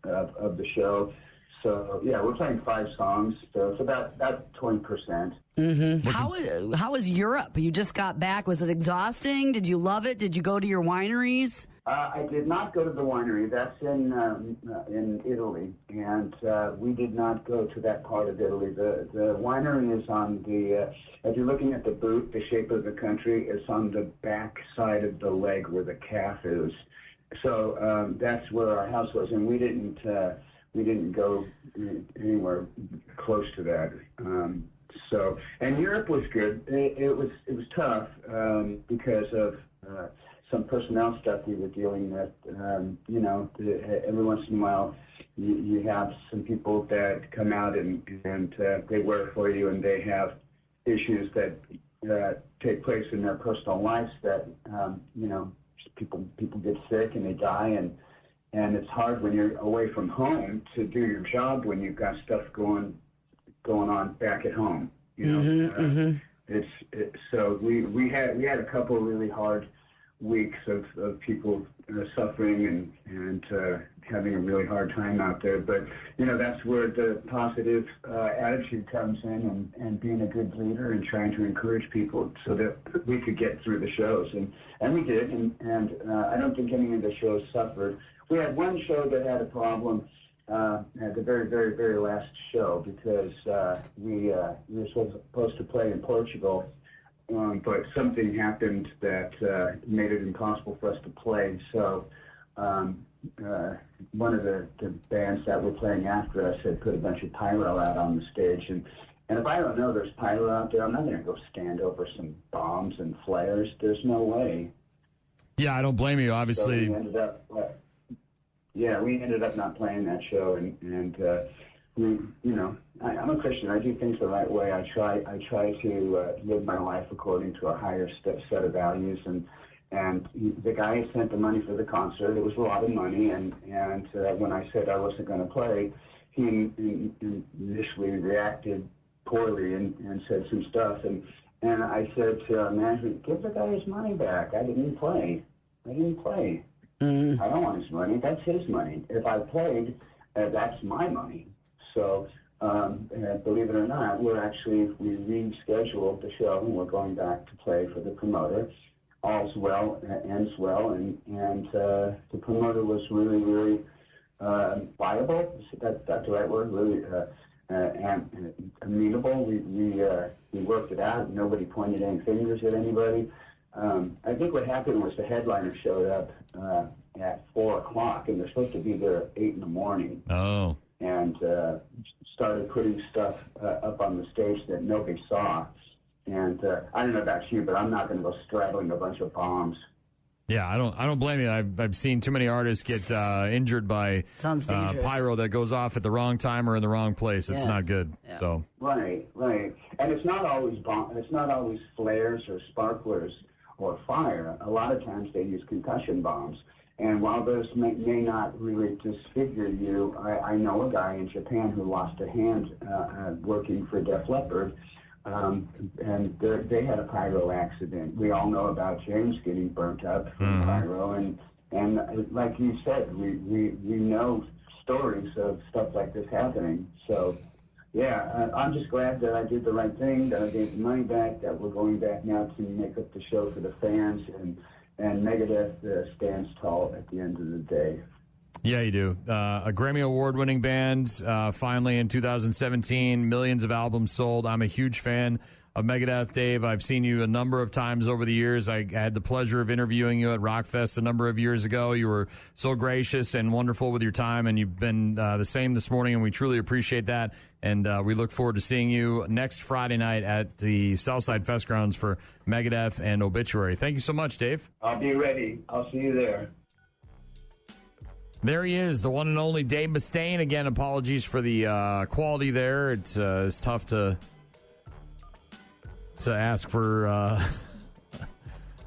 of the show. So, yeah, we're playing 5 songs, so it's about 20%. Mm-hmm. How was Europe? You just got back. Was it exhausting? Did you love it? Did you go to your wineries? I did not go to the winery. That's in Italy, and we did not go to that part of Italy. The winery is on the, if you're looking at the boot, the shape of the country, it's on the back side of the leg where the calf is. So that's where our house was, and we didn't go anywhere close to that. And Europe was good. It was tough because of some personnel stuff we were dealing with. Every once in a while, you have some people that come out and they work for you, and they have issues that take place in their personal lives that people get sick and they die, it's hard when you're away from home to do your job when you've got stuff going on back at home. You know, so we had a couple of really hard weeks of people suffering and having a really hard time out there. But, you know, that's where the positive attitude comes in and being a good leader and trying to encourage people so that we could get through the shows. And we did, and I don't think any of the shows suffered. We had one show that had a problem at the very, very, very last show because we were supposed to play in Portugal, but something happened that made it impossible for us to play. So one of the bands that were playing after us had put a bunch of pyro out on the stage. And if I don't know there's pyro out there, I'm not going to go stand over some bombs and flares. There's no way. Yeah, I don't blame you, obviously. So we ended up not playing that show. And we, you know, I'm a Christian. I do things the right way. I try to live my life according to a higher set of values. And the guy who sent the money for the concert, it was a lot of money, and when I said I wasn't going to play, he initially reacted poorly and said some stuff, and I said to our management, give the guy his money back. I didn't play. Mm-hmm. I don't want his money. That's his money. If I played, that's my money. So believe it or not, we rescheduled the show, and we're going back to play for the promoter. All's well, ends well, and the promoter was really, really viable. That's the right word. Really and amenable. We worked it out. Nobody pointed any fingers at anybody. I think what happened was the headliner showed up at 4:00, and they're supposed to be there at 8 in the morning. Oh. And started putting stuff up on the stage that nobody saw. And I don't know about you, but I'm not going to go straddling a bunch of bombs. Yeah, I don't blame you. I've seen too many artists get injured by pyro that goes off at the wrong time or in the wrong place. It's not good. Yeah. So right, and it's not always It's not always flares or sparklers or fire. A lot of times they use concussion bombs. And while those may not really disfigure you, I know a guy in Japan who lost a hand working for Def Leppard. And they had a pyro accident. We all know about James getting burnt up from pyro, and like you said, we know stories of stuff like this happening. So, yeah, I'm just glad that I did the right thing, that I gave the money back, that we're going back now to make up the show for the fans, and Megadeth stands tall at the end of the day. Yeah, you do. A Grammy Award-winning band, finally in 2017, millions of albums sold. I'm a huge fan of Megadeth, Dave. I've seen you a number of times over the years. I had the pleasure of interviewing you at Rockfest a number of years ago. You were so gracious and wonderful with your time, and you've been the same this morning, and we truly appreciate that. And we look forward to seeing you next Friday night at the Southside Festgrounds for Megadeth and Obituary. Thank you so much, Dave. I'll be ready. I'll see you there. There he is, the one and only Dave Mustaine. Again, apologies for the quality there. It's tough to ask for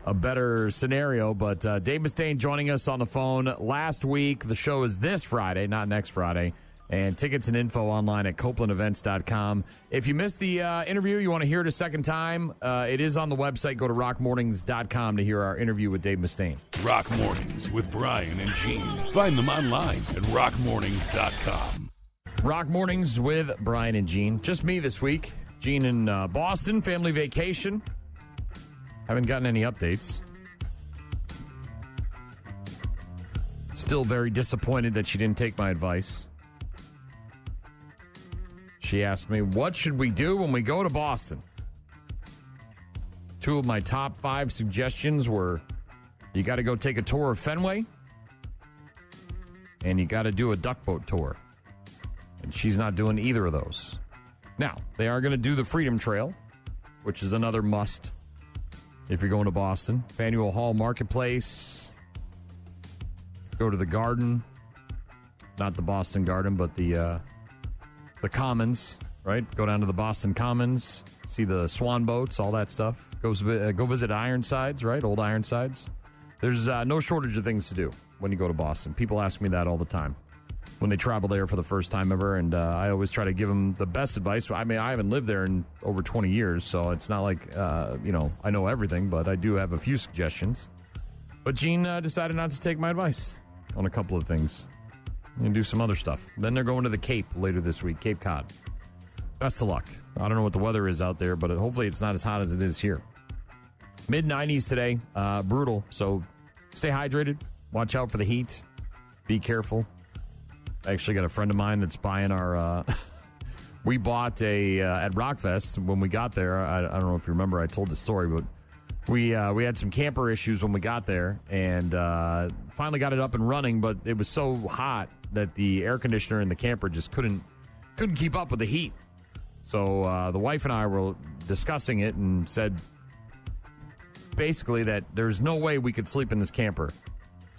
a better scenario, but Dave Mustaine joining us on the phone last week. The show is this Friday, not next Friday. And tickets and info online at CopelandEvents.com. If you missed the interview, you want to hear it a second time, it is on the website. Go to rockmornings.com to hear our interview with Dave Mustaine. Rock Mornings with Brian and Gene. Find them online at rockmornings.com. Rock Mornings with Brian and Gene. Just me this week. Gene in Boston, family vacation. Haven't gotten any updates. Still very disappointed that she didn't take my advice. She asked me, what should we do when we go to Boston? Two of my top 5 suggestions were, you got to go take a tour of Fenway, and you got to do a duck boat tour. And she's not doing either of those. Now, they are going to do the Freedom Trail, which is another must if you're going to Boston. Faneuil Hall Marketplace. Go to the Garden. Not the Boston Garden, but the Commons, right? Go down to the Boston Commons, see the swan boats, all that stuff. Go visit Ironsides, right? Old Ironsides. There's no shortage of things to do. when you go to Boston? People ask me that all the time when they travel there for the first time ever, and I always try to give them the best advice. I mean, I haven't lived there in over 20 years, so it's not like, I know everything, but I do have a few suggestions. But Gene decided not to take my advice on a couple of things and do some other stuff. Then they're going to the Cape later this week, Cape Cod. Best of luck. I don't know what the weather is out there, but hopefully it's not as hot as it is here. Mid-90s today, brutal, so stay hydrated. Watch out for the heat. Be careful. I actually got a friend of mine that's buying our... we bought at Rockfest when we got there. I don't know if you remember, I told the story, but we had some camper issues when we got there and finally got it up and running, but it was so hot that the air conditioner in the camper just couldn't keep up with the heat. So the wife and I were discussing it and said basically that there's no way we could sleep in this camper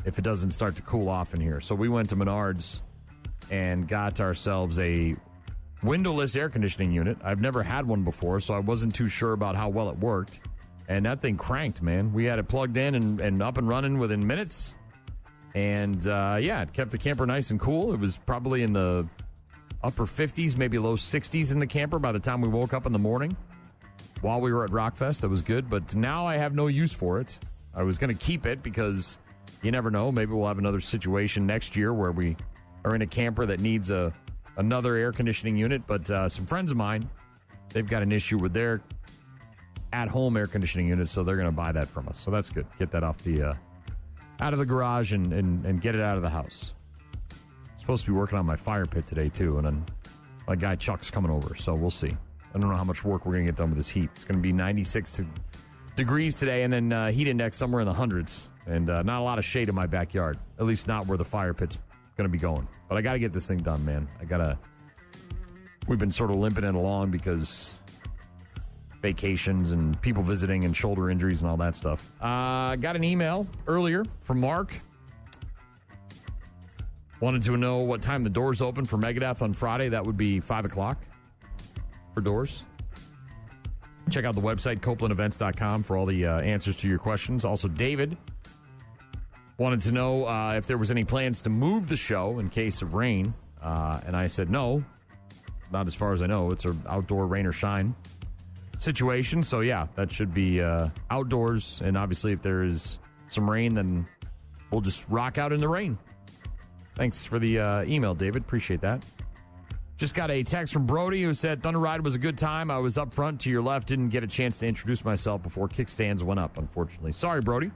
if it doesn't start to cool off in here. So we went to Menards and got ourselves a windowless air conditioning unit. I've never had one before, so I wasn't too sure about how well it worked. And that thing cranked, man. We had it plugged in and up and running within minutes. And, it kept the camper nice and cool. It was probably in the upper 50s, maybe low 60s in the camper by the time we woke up in the morning. While we were at Rockfest, that was good. But now I have no use for it. I was going to keep it because you never know. Maybe we'll have another situation next year where we are in a camper that needs another air conditioning unit. But some friends of mine, they've got an issue with their at-home air conditioning unit, so they're going to buy that from us. So that's good. Get that off out of the garage and get it out of the house. I'm supposed to be working on my fire pit today, too, and then my guy Chuck's coming over, so we'll see. I don't know how much work we're going to get done with this heat. It's going to be 96 degrees today, and then heat index somewhere in the hundreds, and not a lot of shade in my backyard, at least not where the fire pit's going to be going. But I got to get this thing done, man. We've been sort of limping it along because vacations and people visiting and shoulder injuries and all that stuff. Got an email earlier from Mark. Wanted to know what time the doors open for Megadeth on Friday. That would be 5 o'clock for doors. Check out the website, CopelandEvents.com, for all the answers to your questions. Also, David wanted to know if there was any plans to move the show in case of rain. And I said, no, not as far as I know. It's an outdoor rain or shine situation. So, yeah, that should be outdoors. And obviously, if there is some rain, then we'll just rock out in the rain. Thanks for the email, David. Appreciate that. Just got a text from Brody who said, Thunder Ride was a good time. I was up front to your left. Didn't get a chance to introduce myself before kickstands went up, unfortunately. Sorry, Brody.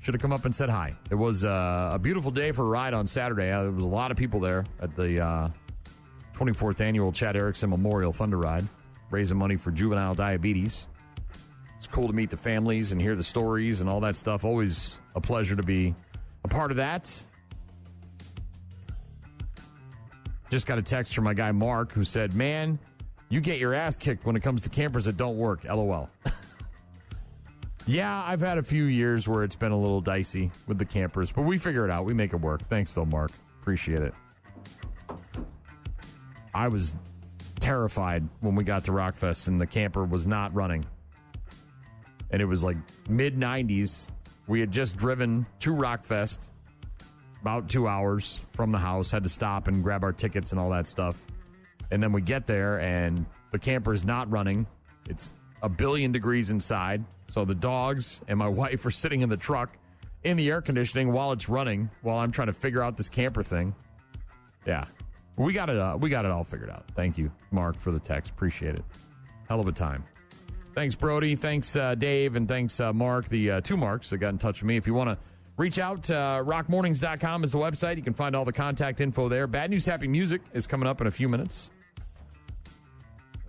Should have come up and said hi. It was a beautiful day for a ride on Saturday. There was a lot of people there at the 24th annual Chad Erickson Memorial Thunder Ride, raising money for juvenile diabetes. It's cool to meet the families and hear the stories and all that stuff. Always a pleasure to be a part of that. Just got a text from my guy Mark who said, man, you get your ass kicked when it comes to campers that don't work. LOL. Yeah, I've had a few years where it's been a little dicey with the campers, but we figure it out. We make it work. Thanks, though, Mark. Appreciate it. I was terrified when we got to Rockfest and the camper was not running. And it was like mid-90s. We had just driven to Rockfest about 2 hours from the house, had to stop and grab our tickets and all that stuff. And then we get there and the camper is not running. It's 1 billion degrees inside. So the dogs and my wife are sitting in the truck in the air conditioning while it's running, while I'm trying to figure out this camper thing. Yeah, we got it all figured out. Thank you, Mark, for the text. Appreciate it. Hell of a time. Thanks, Brody. Thanks, Dave. And thanks, Mark, the two Marks that got in touch with me. If you want to reach out, rockmornings.com is the website. You can find all the contact info there. Bad News Happy Music is coming up in a few minutes.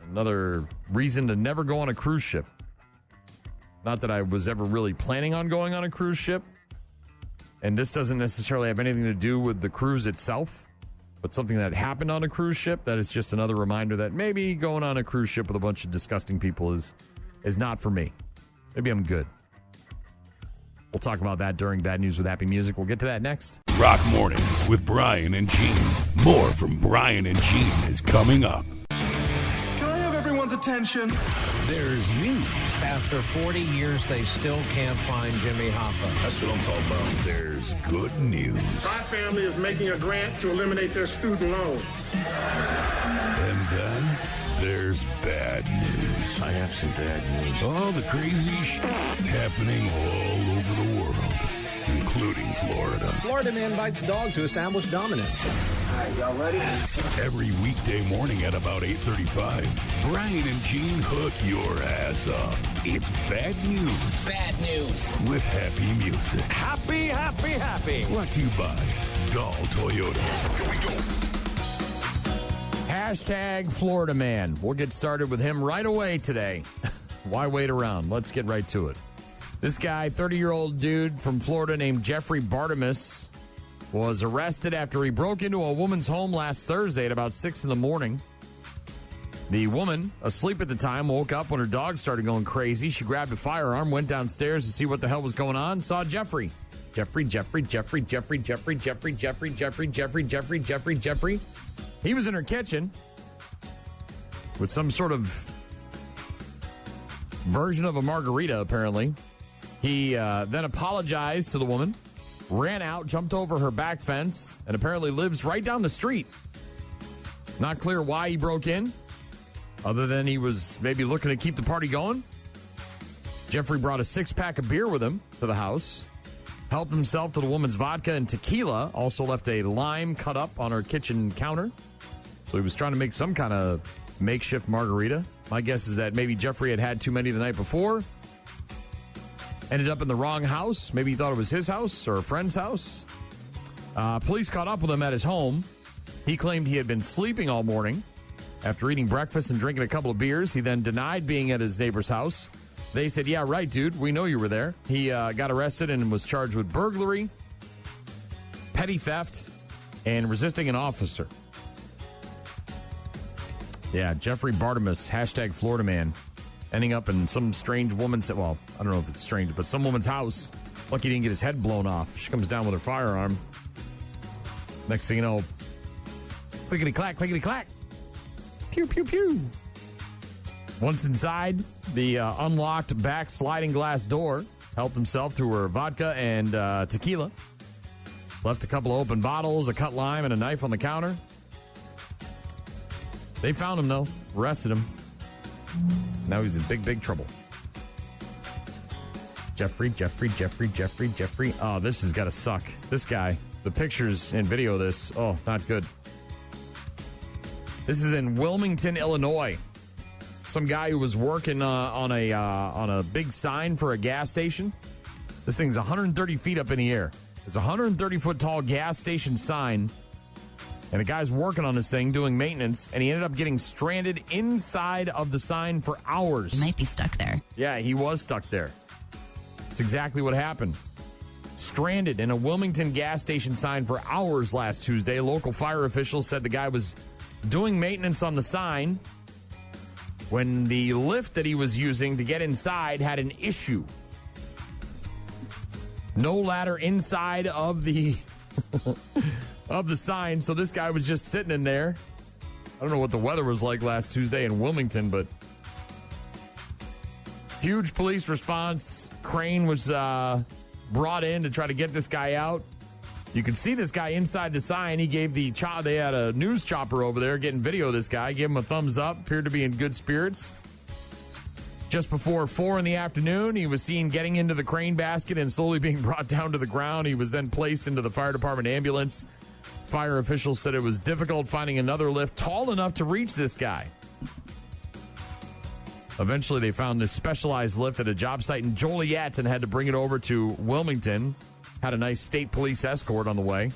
Another reason to never go on a cruise ship. Not that I was ever really planning on going on a cruise ship. And this doesn't necessarily have anything to do with the cruise itself, but something that happened on a cruise ship. That is just another reminder that maybe going on a cruise ship with a bunch of disgusting people is not for me. Maybe I'm good. We'll talk about that during Bad News with Happy Music. We'll get to that next. Rock Mornings with Brian and Gene. More from Brian and Gene is coming up. Can I have everyone's attention. There's news. After 40 years, they still can't find Jimmy Hoffa. That's what I'm talking about. There's good news. My family is making a grant to eliminate their student loans. And then there's bad news. I have some bad news. All the crazy happening all over the world, including Florida. Florida man bites dog to establish dominance. All right, y'all ready? Every weekday morning at about 8:35, Brian and Gene hook your ass up. It's bad news. Bad news. With happy music. Happy, happy, happy. Brought to you by Dahl Toyota. Here we go. Hashtag Florida man. We'll get started with him right away today. Why wait around? Let's get right to it. This guy, 30-year-old dude from Florida named Jeffrey Bartimus, was arrested after he broke into a woman's home last Thursday at about 6 in the morning. The woman, asleep at the time, woke up when her dog started going crazy. She grabbed a firearm, went downstairs to see what the hell was going on, saw Jeffrey. Jeffrey. He was in her kitchen with some sort of version of a margarita, apparently. He then apologized to the woman, ran out, jumped over her back fence, and apparently lives right down the street. Not clear why he broke in, other than he was maybe looking to keep the party going. Jeffrey brought a 6-pack of beer with him to the house, helped himself to the woman's vodka and tequila, also left a lime cut up on her kitchen counter. So he was trying to make some kind of makeshift margarita. My guess is that maybe Jeffrey had had too many the night before, ended up in the wrong house. Maybe he thought it was his house or a friend's house. Police caught up with him at his home. He claimed he had been sleeping all morning. After eating breakfast and drinking a couple of beers, he then denied being at his neighbor's house. They said, yeah, right, dude. We know you were there. He got arrested and was charged with burglary, petty theft, and resisting an officer. Yeah, Jeffrey Bartimus, hashtag Florida man, ending up in some strange woman's, well, I don't know if it's strange, but some woman's house. Lucky he didn't get his head blown off. She comes down with her firearm. Next thing you know, clickety-clack, clickety-clack. Pew, pew, pew. Once inside, the unlocked back sliding glass door helped himself to her vodka and tequila. Left a couple of open bottles, a cut lime, and a knife on the counter. They found him, though. Arrested him. Now he's in big, big trouble. Jeffrey. Oh, this has got to suck. This guy, the pictures and video of this, oh, not good. This is in Wilmington, Illinois. Some guy who was working on a big sign for a gas station. This thing's 130 feet up in the air. It's a 130-foot tall gas station sign. And a guy's working on this thing, doing maintenance, and he ended up getting stranded inside of the sign for hours. He might be stuck there. Yeah, he was stuck there. That's exactly what happened. Stranded in a Wilmington gas station sign for hours last Tuesday. Local fire officials said the guy was doing maintenance on the sign when the lift that he was using to get inside had an issue. No ladder inside of the of the sign, so this guy was just sitting in there. I don't know what the weather was like last Tuesday in Wilmington, but huge police response. Crane was brought in to try to get this guy out. You can see this guy inside the sign. He gave they had a news chopper over there getting video of this guy. Gave him a thumbs up. Appeared to be in good spirits. Just before 4 in the afternoon, he was seen getting into the crane basket and slowly being brought down to the ground. He was then placed into the fire department ambulance. Fire officials said it was difficult finding another lift tall enough to reach this guy. Eventually, they found this specialized lift at a job site in Joliet and had to bring it over to Wilmington. Had a nice state police escort on the way.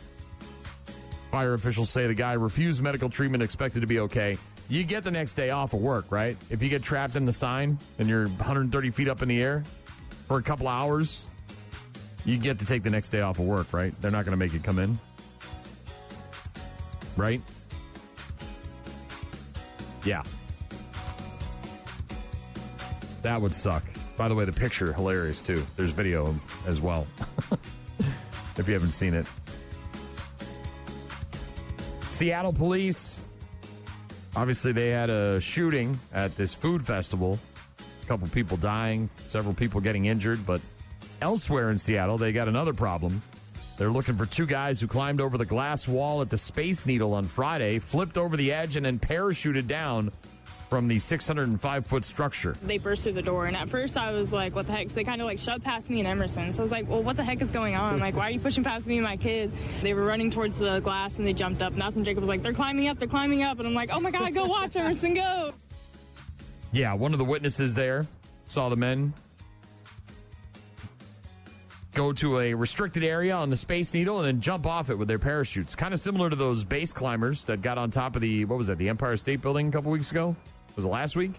Fire officials say the guy refused medical treatment, expected to be okay. You get the next day off of work, right? If you get trapped in the sign and you're 130 feet up in the air for a couple hours, you get to take the next day off of work, right? They're not going to make you come in. Right? Yeah. That would suck. By the way, the picture, hilarious, too. There's video as well, if you haven't seen it. Seattle police Obviously, they had a shooting at this food festival. A couple people dying, several people getting injured. But elsewhere in Seattle, they got another problem. They're looking for two guys who climbed over the glass wall at the Space Needle on Friday, flipped over the edge, and then parachuted down from the 605-foot structure. They burst through the door, and at first I was like, what the heck? So they kind of like shoved past me and Emerson. So I was like, well, what the heck is going on? Like, why are you pushing past me and my kid? They were running towards the glass, and they jumped up. And that's when Jacob was like, they're climbing up. And I'm like, oh, my God, go watch Emerson, go. Yeah, one of the witnesses there saw the men go to a restricted area on the Space Needle and then jump off it with their parachutes. Kind of similar to those base climbers that got on top of the Empire State Building a couple weeks ago? Was it last week?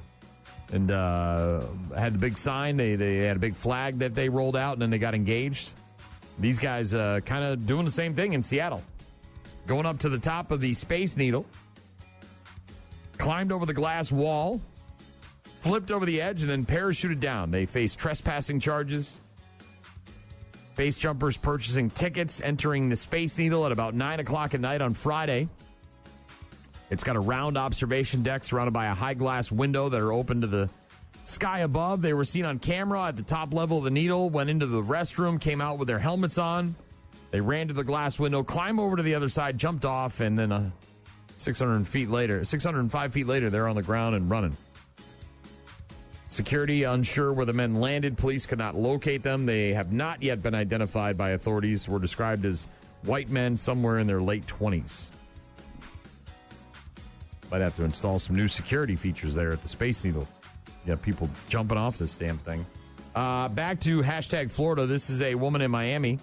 And had the big sign. They had a big flag that they rolled out, and then they got engaged. These guys kind of doing the same thing in Seattle. Going up to the top of the Space Needle, climbed over the glass wall, flipped over the edge, and then parachuted down. They faced trespassing charges. Base jumpers purchasing tickets, entering the Space Needle at about 9 o'clock at night on Friday. It's got a round observation deck surrounded by a high glass window that are open to the sky above. They were seen on camera at the top level of the needle, went into the restroom, came out with their helmets on. They ran to the glass window, climbed over to the other side, jumped off, and then 605 feet later, they're on the ground and running. Security unsure where the men landed. Police could not locate them. They have not yet been identified by authorities. Were described as white men somewhere in their late 20s. Might have to install some new security features there at the Space Needle. You have people jumping off this damn thing. Back to hashtag Florida. This is a woman in Miami.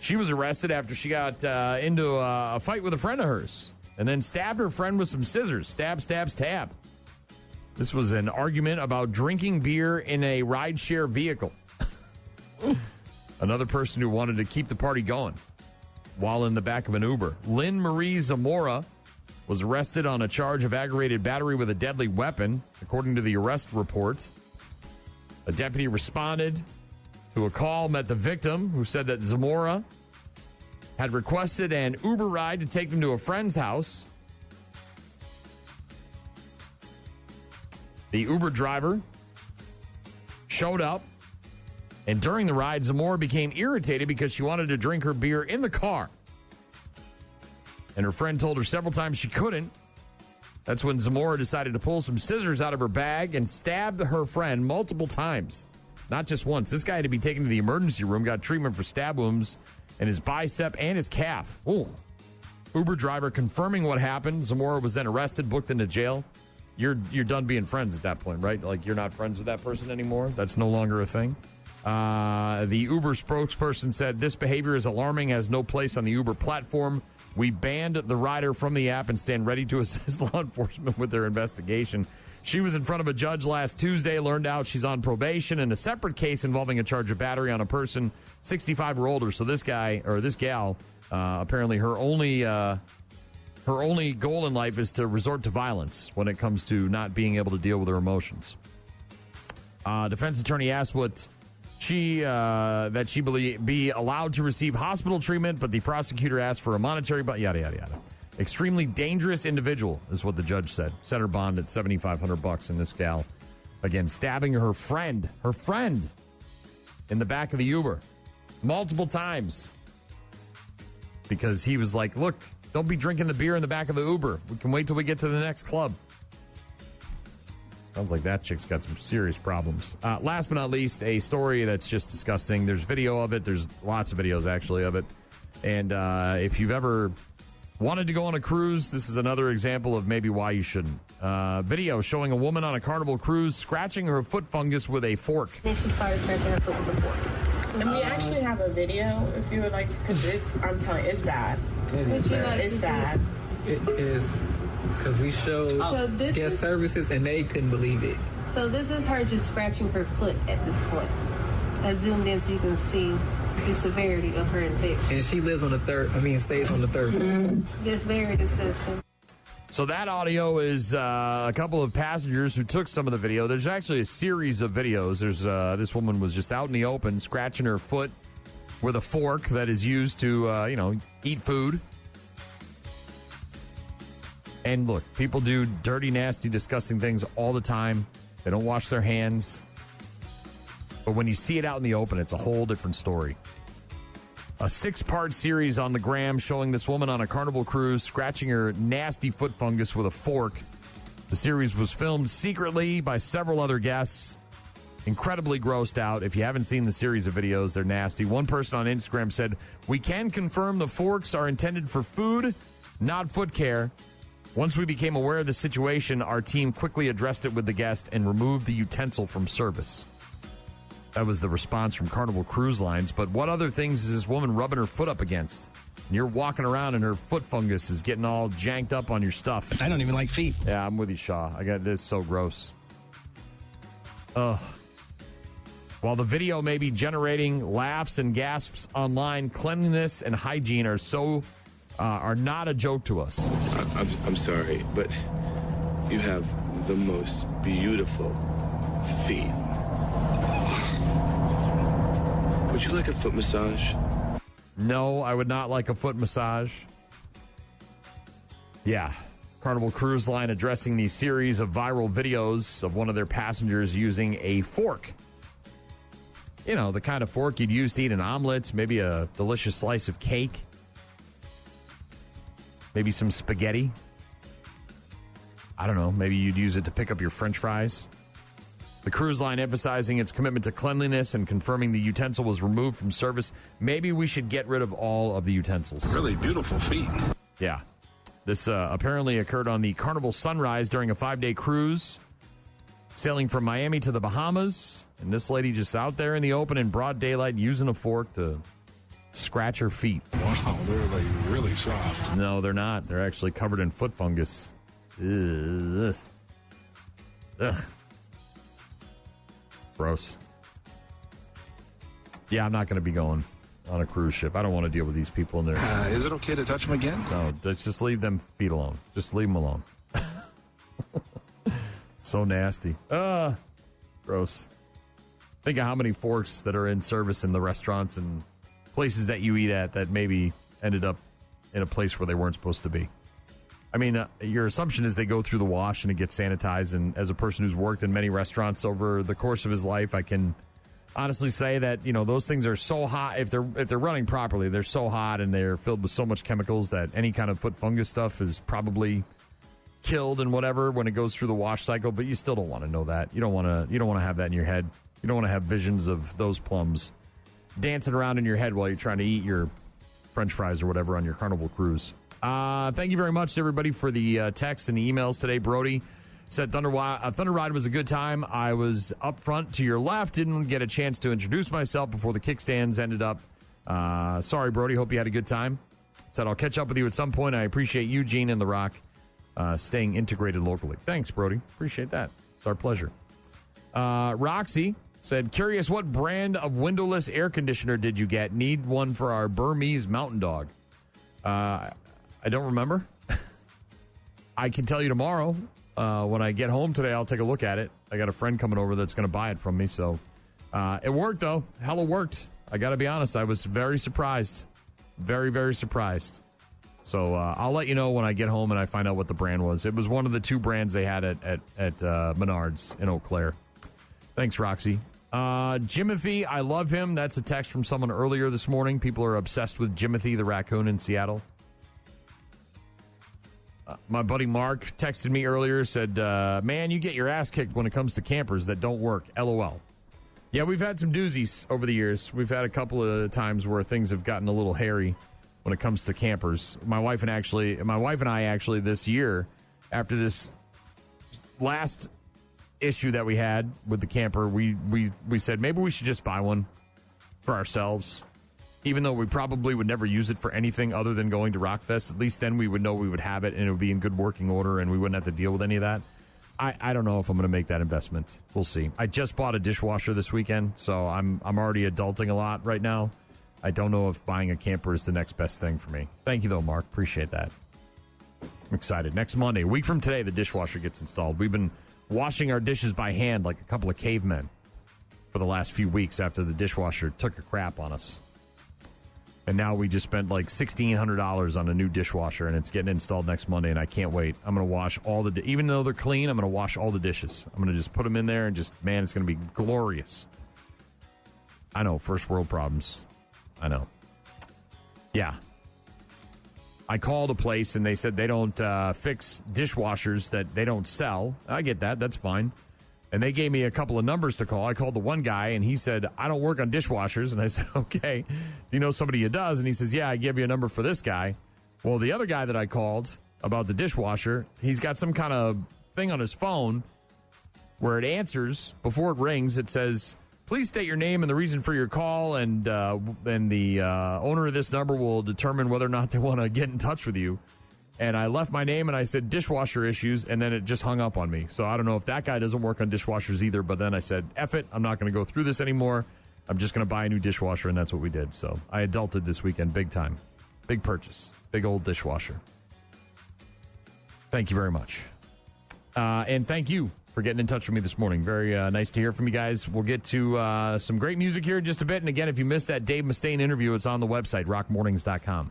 She was arrested after she got into a fight with a friend of hers and then stabbed her friend with some scissors. Stab, stab, stab. This was an argument about drinking beer in a rideshare vehicle. Another person who wanted to keep the party going while in the back of an Uber. Lynn Marie Zamora was arrested on a charge of aggravated battery with a deadly weapon, according to the arrest report. A deputy responded to a call, met the victim, who said that Zamora had requested an Uber ride to take them to a friend's house. The Uber driver showed up, and during the ride, Zamora became irritated because she wanted to drink her beer in the car. And her friend told her several times she couldn't. That's when Zamora decided to pull some scissors out of her bag and stabbed her friend multiple times. Not just once. This guy had to be taken to the emergency room, got treatment for stab wounds in his bicep and his calf. Ooh. Uber driver confirming what happened. Zamora was then arrested, booked into jail. You're done being friends at that point, right? Like, you're not friends with that person anymore. That's no longer a thing. The Uber spokesperson said, this behavior is alarming, has no place on the Uber platform. We banned the rider from the app and stand ready to assist law enforcement with their investigation. She was in front of a judge last Tuesday, learned out she's on probation in a separate case involving a charge of battery on a person 65 or older. So this guy, or this gal, apparently her only goal in life is to resort to violence when it comes to not being able to deal with her emotions. Defense attorney asked what she believe be allowed to receive hospital treatment, but the prosecutor asked for a monetary, but yada yada yada. Extremely dangerous individual is what the judge said. Set her bond at $7,500, and this gal, again, stabbing her friend in the back of the Uber multiple times because he was like, look, don't be drinking the beer in the back of the Uber. We can wait till we get to the next club. Sounds like that chick's got some serious problems. Last but not least, a story that's just disgusting. There's video of it. There's lots of videos, actually, of it. And if you've ever wanted to go on a cruise, this is another example of maybe why you shouldn't. Video showing a woman on a Carnival cruise scratching her foot fungus with a fork. Then she started scratching her foot with a fork. And we actually have a video if you would like to, because I'm telling you, it's bad. It's bad. It is, because we showed guest services and they couldn't believe it. So this is her just scratching her foot at this point. I zoomed in so you can see the severity of her infection. And she stays on the third floor. It's very disgusting. So that audio is a couple of passengers who took some of the video. There's actually a series of videos. There's this woman was just out in the open scratching her foot with a fork that is used to, eat food. And look, people do dirty, nasty, disgusting things all the time. They don't wash their hands. But when you see it out in the open, it's a whole different story. A 6-part series on the gram showing this woman on a Carnival cruise scratching her nasty foot fungus with a fork. The series was filmed secretly by several other guests. Incredibly grossed out. If you haven't seen the series of videos, they're nasty. One person on Instagram said, "We can confirm the forks are intended for food, not foot care. Once we became aware of the situation, our team quickly addressed it with the guest and removed the utensil from service." That was the response from Carnival Cruise Lines. But what other things is this woman rubbing her foot up against? And you're walking around and her foot fungus is getting all janked up on your stuff. I don't even like feet. Yeah, I'm with you, Shaw. This is so gross. Ugh. While the video may be generating laughs and gasps online, cleanliness and hygiene are not a joke to us. I'm sorry, but you have the most beautiful feet. Would you like a foot massage? No, I would not like a foot massage. Yeah. Carnival Cruise Line addressing the series of viral videos of one of their passengers using a fork. You know, the kind of fork you'd use to eat an omelet, maybe a delicious slice of cake, maybe some spaghetti. I don't know, maybe you'd use it to pick up your French fries. The cruise line emphasizing its commitment to cleanliness and confirming the utensil was removed from service. Maybe we should get rid of all of the utensils. Really beautiful feet. Yeah. This apparently occurred on the Carnival Sunrise during a 5-day cruise, sailing from Miami to the Bahamas. And this lady just out there in the open in broad daylight using a fork to scratch her feet. Wow, they're like really soft. No, they're not. They're actually covered in foot fungus. Ugh. Ugh. Gross. Yeah, I'm not going to be going on a cruise ship. I don't want to deal with these people in there. Is it okay to touch them again? No, let's just leave them feet alone. Just leave them alone. So nasty. Gross. Think of how many forks that are in service in the restaurants and places that you eat at that maybe ended up in a place where they weren't supposed to be. I mean, your assumption is they go through the wash and it gets sanitized. And as a person who's worked in many restaurants over the course of his life, I can honestly say that, you know, those things are so hot. If they're running properly, they're so hot and they're filled with so much chemicals that any kind of foot fungus stuff is probably killed and whatever when it goes through the wash cycle. But you still don't want to know that. You don't want to have that in your head. You don't want to have visions of those plums dancing around in your head while you're trying to eat your French fries or whatever on your Carnival cruise. Thank you very much to everybody for the texts and the emails today. Brody said Thunder Ride was a good time. I was up front to your left. Didn't get a chance to introduce myself before the kickstands ended up. Sorry, Brody. Hope you had a good time. Said I'll catch up with you at some point. I appreciate you, Gene, and The Rock staying integrated locally. Thanks, Brody. Appreciate that. It's our pleasure. Roxy said, curious, what brand of windowless air conditioner did you get? Need one for our Burmese mountain dog. I don't remember. I can tell you tomorrow. When I get home today, I'll take a look at it. I got a friend coming over that's going to buy it from me. So it worked, though. Hell, it worked. I got to be honest. I was very surprised. Very, very surprised. So I'll let you know when I get home and I find out what the brand was. It was one of the 2 brands they had at Menards in Eau Claire. Thanks, Roxy. Jimothy, I love him. That's a text from someone earlier this morning. People are obsessed with Jimothy, the raccoon in Seattle. My buddy Mark texted me earlier, said, man, you get your ass kicked when it comes to campers that don't work. LOL. Yeah, we've had some doozies over the years. We've had a couple of times where things have gotten a little hairy when it comes to campers. My wife and I actually this year, after this last issue that we had with the camper, we said maybe we should just buy one for ourselves. Even though we probably would never use it for anything other than going to Rockfest, at least then we would know we would have it and it would be in good working order and we wouldn't have to deal with any of that. I don't know if I'm going to make that investment. We'll see. I just bought a dishwasher this weekend, so I'm already adulting a lot right now. I don't know if buying a camper is the next best thing for me. Thank you, though, Mark. Appreciate that. I'm excited. Next Monday, a week from today, the dishwasher gets installed. We've been washing our dishes by hand like a couple of cavemen for the last few weeks after the dishwasher took a crap on us. And now we just spent like $1,600 on a new dishwasher, and it's getting installed next Monday, and I can't wait. I'm going to wash all the even though they're clean, I'm going to wash all the dishes. I'm going to just put them in there and just, man, it's going to be glorious. I know, first world problems. I know. Yeah. I called a place, and they said they don't fix dishwashers that they don't sell. I get that. That's fine. And they gave me a couple of numbers to call. I called the one guy, and he said, I don't work on dishwashers. And I said, okay. Do you know somebody who does? And he says, yeah, I give you a number for this guy. Well, the other guy that I called about the dishwasher, he's got some kind of thing on his phone where it answers. Before it rings, it says, please state your name and the reason for your call, and the owner of this number will determine whether or not they want to get in touch with you. And I left my name, and I said dishwasher issues, and then it just hung up on me. So I don't know if that guy doesn't work on dishwashers either, but then I said, F it, I'm not going to go through this anymore. I'm just going to buy a new dishwasher, and that's what we did. So I adulted this weekend big time. Big purchase. Big old dishwasher. Thank you very much. And thank you for getting in touch with me this morning. Very nice to hear from you guys. We'll get to some great music here in just a bit. And again, if you missed that Dave Mustaine interview, it's on the website, rockmornings.com.